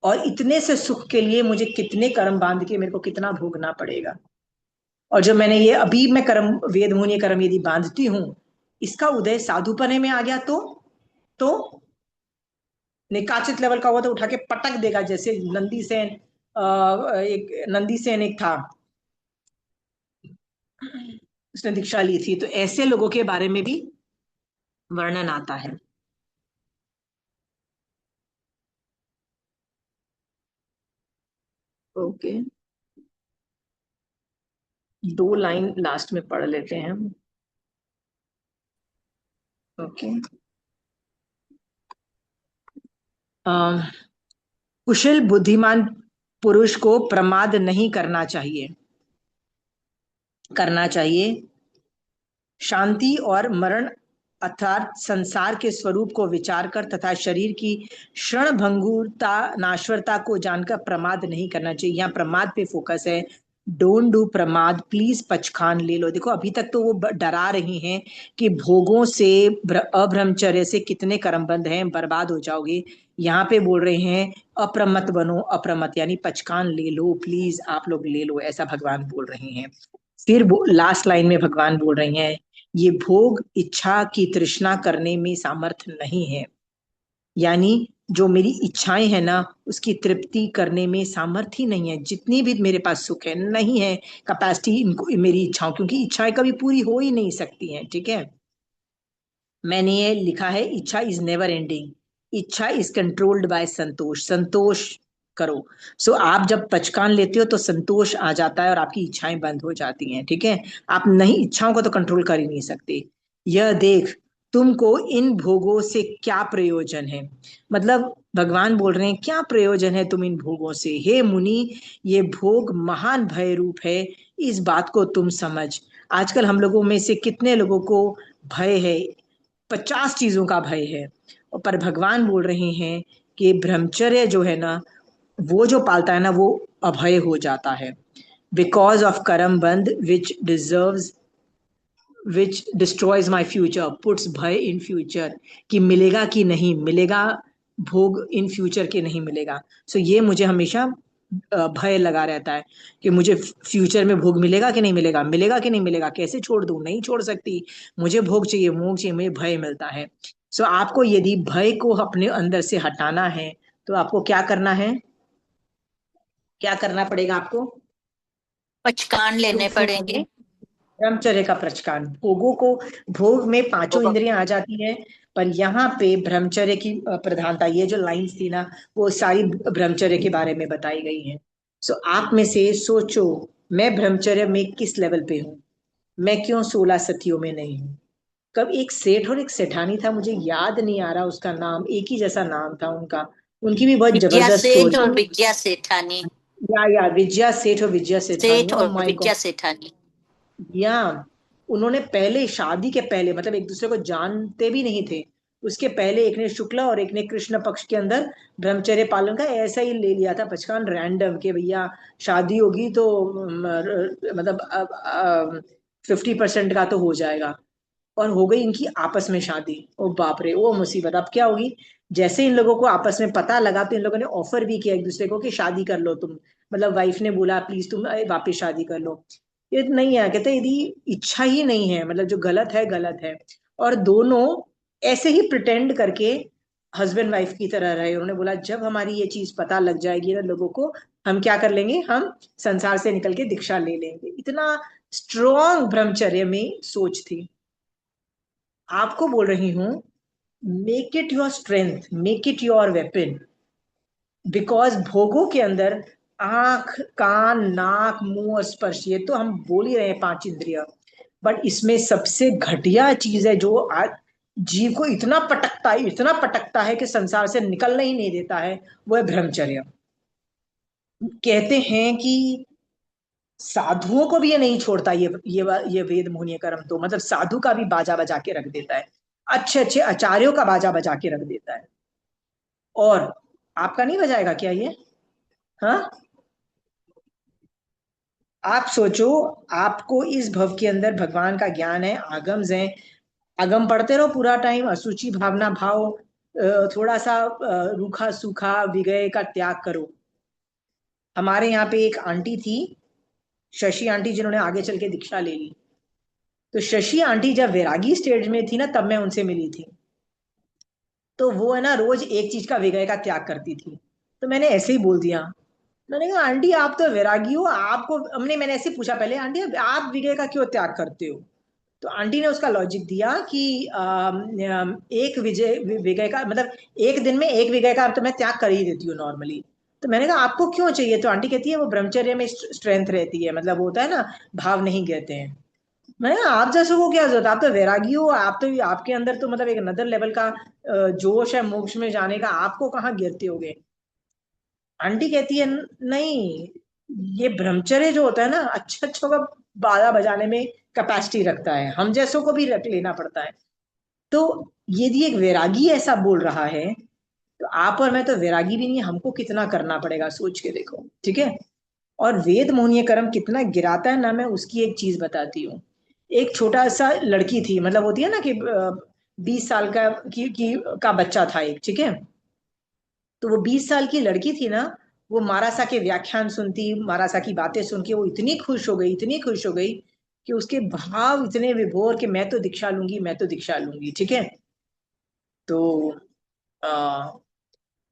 और इतने से सुख के लिए मुझे कितने कर्म बांध के मेरे को कितना भोगना पड़ेगा। और जो मैंने ये अभी मैं कर्म, वेद मुनि कर्म यदि बांधती हूं, इसका उदय साधुपने में आ गया तो निकाचित लेवल का हुआ तो उठा के पटक देगा, जैसे नंदी सेन एक था, उसने दीक्षा ली थी, तो ऐसे लोगों के बारे में भी वर्णन आता है। ओके, दो लाइन लास्ट में पढ़ लेते हैं हम। ओके, कुशल बुद्धिमान पुरुष को प्रमाद नहीं करना चाहिए। करना चाहिए। शांति और मरण अर्थात संसार के स्वरूप को विचार कर तथा शरीर की क्षणभंगुरता नाश्वरता को जानकर प्रमाद नहीं करना चाहिए। यहाँ प्रमाद पे फोकस है। डोंट डू प्रमाद, प्लीज पचखान ले लो। देखो अभी तक तो वो डरा रही हैं कि भोगों से अब्रह्मचर्य से कितने कर्मबंध हैं, बर्बाद हो जाओगे। यहाँ पे बोल रहे हैं अप्रमत बनो, अप्रमत यानी पचखान ले लो, प्लीज आप लोग ले लो, ऐसा भगवान बोल रहे हैं। फिर लास्ट लाइन में भगवान बोल रही हैं ये भोग इच्छा की तृष्णा करने में सामर्थ्य नहीं है, यानी जो मेरी इच्छाएं हैं ना उसकी तृप्ति करने में सामर्थ्य ही नहीं है। जितनी भी मेरे पास सुख है नहीं है कैपेसिटी इनको मेरी इच्छाओं, क्योंकि इच्छाएं कभी पूरी हो ही नहीं सकती हैं। ठीक है, मैंने ये लिखा है इच्छा इज नेवर एंडिंग, इच्छा इज कंट्रोल्ड बाय संतोष। संतोष करो। सो आप जब पचकान लेते हो तो संतोष आ जाता है और आपकी इच्छाएं बंद हो जाती हैं। ठीक है, आप नहीं इच्छाओं को तो कंट्रोल कर ही नहीं सकते। यह देख तुमको इन भोगों से क्या प्रयोजन है, मतलब भगवान बोल रहे हैं क्या प्रयोजन है तुम इन भोगों से। हे मुनि, ये भोग महान भय रूप है, इस बात को तुम समझ। आजकल हम लोगों में से कितने लोगों को भय है, 50 चीजों का भय है, और पर भगवान बोल रहे हैं कि ब्रह्मचर्य जो है ना वो जो पालता है ना वो अभय हो जाता है। बिकॉज ऑफ कर्म बंध which destroys my future puts भय इन फ्यूचर, कि मिलेगा कि नहीं मिलेगा भोग इन फ्यूचर के नहीं मिलेगा। सो ये मुझे हमेशा भय लगा रहता है कि मुझे फ्यूचर में भोग मिलेगा कि नहीं मिलेगा, मिलेगा कि नहीं मिलेगा, कैसे छोड़ दूं, नहीं छोड़ सकती, मुझे भोग चाहिए, मोग चाहिए, मुझे भय मिलता है। सो आपको यदि भय को अपने अंदर से हटाना है तो आपको क्या करना है, क्या करना पड़ेगा आपको, पचकान लेने पड़ेंगे। ब्रह्मचर्य का प्रचकान। भोगों को, भोग में पांचों इंद्रियां आ जाती है, पर यहाँ पे ब्रह्मचर्य की प्रधानता, ये जो लाइंस थी ना वो सारी ब्रह्मचर्य के बारे में बताई गई हैं। सो आप में से सोचो मैं ब्रह्मचर्य में किस लेवल पे हूँ, मैं क्यों 16 सतियों में नहीं हूँ। कब एक सेठ और एक सेठानी था, मुझे याद नहीं आ रहा उसका नाम, एक ही जैसा नाम था उनका, उनकी भी बहुत विद्या जबरदस्त सेठ स्टोरी। और विद्या सेठानी। या विजया सेठ और विजया सेठानी, सेठ ओ और माय विद्या सेठानी। या उन्होंने पहले शादी के पहले मतलब एक दूसरे को जानते भी नहीं थे, उसके पहले एक ने शुक्ल और एक ने कृष्ण पक्ष के अंदर ब्रह्मचर्य पालन का ऐसा ही ले लिया था पचकान रैंडम के भैया शादी होगी तो मतलब 50% का तो हो जाएगा। और हो गई इनकी आपस में शादी, ओ बाप रे वो मुसीबत। अब क्या होगी, जैसे इन लोगों को आपस में पता लगा तो इन लोगों ने ऑफर भी किया एक दूसरे को कि शादी कर लो तुम, मतलब वाइफ ने बोला प्लीज तुम वापिस शादी कर लो। ये नहीं है, कहते यदि इच्छा ही नहीं है, मतलब जो गलत है गलत है। और दोनों ऐसे ही प्रिटेंड करके हस्बैंड वाइफ की तरह रहे। उन्होंने बोला जब हमारी ये चीज पता लग जाएगी ना लोगों को, हम क्या कर लेंगे, हम संसार से निकल के दीक्षा ले लेंगे। इतना स्ट्रॉन्ग ब्रह्मचर्य में सोच थी। आपको बोल रही हूं make it your strength, make it your weapon. Because भोगों के अंदर आंख कान नाक मुंह और स्पर्श, ये तो हम बोल ही रहे हैं 5 इंद्रिया, बट इसमें सबसे घटिया चीज है जो आज जीव को इतना पटकता है कि संसार से निकलना ही नहीं देता है, वो है ब्रह्मचर्य। कहते हैं कि साधुओं को भी ये नहीं छोड़ता, ये वेद मुनि कर्म तो मतलब साधु का भी बाजा बजा के रख देता है, अच्छे अच्छे आचार्यों का बाजा बजा के रख देता है। और आपका नहीं बजाएगा क्या ये, हाँ? आप सोचो, आपको इस भव के अंदर भगवान का ज्ञान है, आगम्स है, आगम पढ़ते रहो पूरा टाइम, असुचि भावना भाव, थोड़ा सा रूखा सूखा विगय का त्याग करो। हमारे यहाँ पे एक आंटी थी, शशि आंटी, जिन्होंने आगे चल के दीक्षा ले ली। तो शशि आंटी जब वैरागी स्टेज में थी ना तब मैं उनसे मिली थी। तो वो है ना रोज एक चीज का विगय का त्याग करती थी। तो मैंने ऐसे ही बोल दिया, मैंने कहा आंटी आप तो वैरागी हो, आपको मैंने ऐसे पूछा पहले आंटी आप विगय का क्यों त्याग करते हो। तो आंटी ने उसका लॉजिक दिया कि एक विगय का मतलब एक दिन में एक विगय का तो मैं त्याग कर ही देती हूँ नॉर्मली। तो मैंने कहा आपको क्यों चाहिए, तो आंटी कहती है वो ब्रह्मचर्य में स्ट्रेंथ रहती है, मतलब वो होता है ना भाव नहीं गिरते हैं। मैं आप जैसे को क्या जरूरत, आप तो वैरागी हो, आप तो आपके अंदर तो मतलब एक नदर लेवल का जोश है मोक्ष में जाने का, आपको कहाँ गिरते होगे। आंटी कहती है नहीं, ये ब्रह्मचर्य जो होता है ना, अच्छा अच्छा का बाजा बजाने में कैपेसिटी रखता है, हम जैसों को भी रख लेना पड़ता है। तो यदि एक वैरागी ऐसा बोल रहा है, तो आप और मैं तो वैरागी भी नहीं, हमको कितना करना पड़ेगा सोच के देखो, ठीक है। और वेद मोहनीय कर्म कितना गिराता है ना, मैं उसकी एक चीज बताती हूँ। एक छोटा सा लड़की थी, मतलब होती है ना कि 20 साल का बच्चा था एक, ठीक है। तो वो 20 साल की लड़की थी ना, वो मारासा के व्याख्यान सुनती, मारासा की बातें सुन के वो इतनी खुश हो गई, इतनी खुश हो गई कि उसके भाव इतने विभोर कि मैं तो दीक्षा लूंगी, मैं तो दीक्षा लूंगी, ठीक है। तो आ,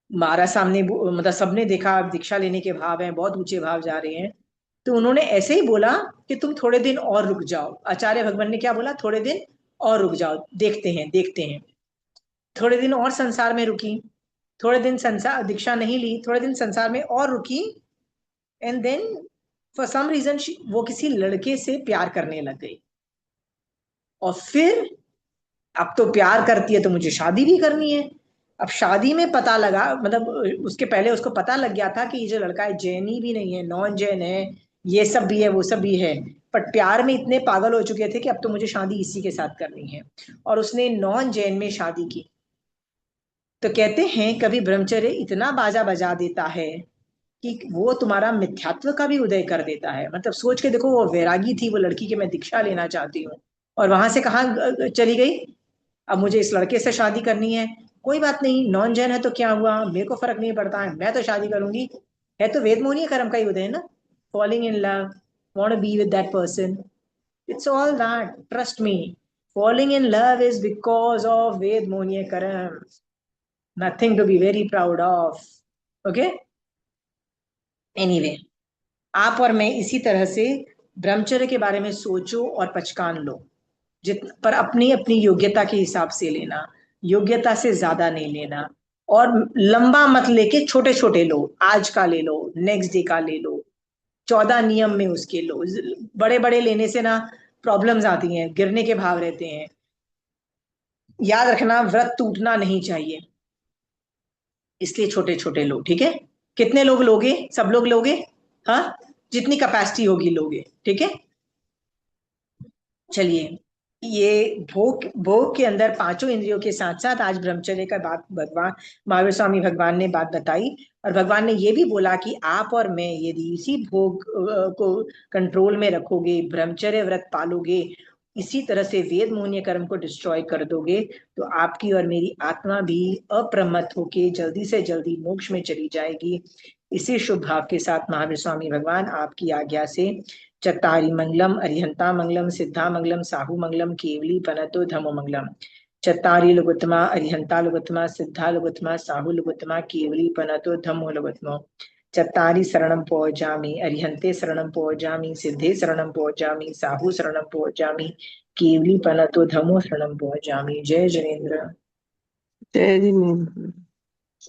मारा सामने मतलब सबने देखा दीक्षा लेने के भाव हैं, बहुत ऊंचे भाव जा रहे हैं। तो उन्होंने ऐसे ही बोला कि तुम थोड़े दिन और रुक जाओ। आचार्य भगवान ने क्या बोला, थोड़े दिन और रुक जाओ, देखते हैं देखते हैं। थोड़े दिन और संसार में रुकी, थोड़े दिन संसार दीक्षा नहीं ली, थोड़े दिन संसार में और रुकी। And then for some reason वो किसी लड़के से प्यार करने लग गई। और फिर अब तो प्यार करती है तो मुझे शादी भी करनी है। अब शादी में पता लगा, मतलब उसके पहले उसको पता लग गया था कि ये जो लड़का है जैनी भी नहीं है, नॉन जैन है, ये सब भी है वो सब भी है। पर प्यार में इतने पागल हो चुके थे कि अब तो मुझे शादी इसी के साथ करनी है। और उसने नॉन जैन में शादी की। तो कहते हैं कभी ब्रह्मचर्य इतना बाजा बजा देता है कि वो तुम्हारा मिथ्यात्व का भी उदय कर देता है। मतलब सोच के देखो, वो वैरागी थी वो लड़की कि मैं दीक्षा लेना चाहती हूँ, और वहां से कहाँ चली गई, अब मुझे इस लड़के से शादी करनी है। कोई बात नहीं, नॉन जैन है तो क्या हुआ, मेरे को फर्क नहीं पड़ता है, मैं तो शादी करूंगी। है तो वेद मोहनीय कर्म का ही उदय है ना, falling in love, want to be with that person, it's all that, trust me. Falling in love is because of Ved Mohaniya karma, nothing to be very proud of. Okay, anyway, आप और मैं इसी तरह से ब्रह्मचर्य के बारे में सोचो और पचकान लो, जित पर अपनी अपनी योग्यता के हिसाब से लेना, योग्यता से ज्यादा नहीं लेना। और लंबा मत लेके छोटे छोटे लो, आज का ले लो, नेक्स्ट डे का ले लो, 14 नियम में उसके लो। बड़े बड़े लेने से ना प्रॉब्लम्स आती हैं, गिरने के भाव रहते हैं। याद रखना, व्रत टूटना नहीं चाहिए, इसलिए छोटे छोटे लो, ठीक है। कितने लोग लोगे, सब लोग लोगे, हाँ, जितनी कैपेसिटी होगी लोगे, ठीक है। चलिए, ये भोग भोग के अंदर पांचों इंद्रियों के साथ साथ आज ब्रह्मचर्य का बात भगवान महावीर स्वामी भगवान ने बात बताई। और भगवान ने ये भी बोला कि आप और मैं यदि इसी भोग को कंट्रोल में रखोगे, ब्रह्मचर्य व्रत पालोगे, इसी तरह से वेद मोहनीय कर्म को डिस्ट्रॉय कर दोगे, तो आपकी और मेरी आत्मा भी अप्रमत्त होके जल्दी से जल्दी मोक्ष में चली जाएगी। इसी शुभ भाव के साथ महावीर स्वामी भगवान आपकी आज्ञा से चत्तारि मंगलम, अरिहंता मंगलम, सिद्धा मंगलम, साहू मंगलम, केवली पनतो धमो मंगलम। चत्तारि लघुत्तमा, अरिहंता लघुत्तमा, सिद्धा लघुत्तमा, साहू लघुत्तमा, केवली पनतो धमो लघुत्तमो। चत्तारि शरणं पौजामि, अरिहंते शरणं पौजामि, सिद्धे शरणं पौजामि, साहू शरणं पौजामि, केवली पनतो धमो शरणं पौजामि। जय जिनेन्द्र। जय जिनेन्द्र।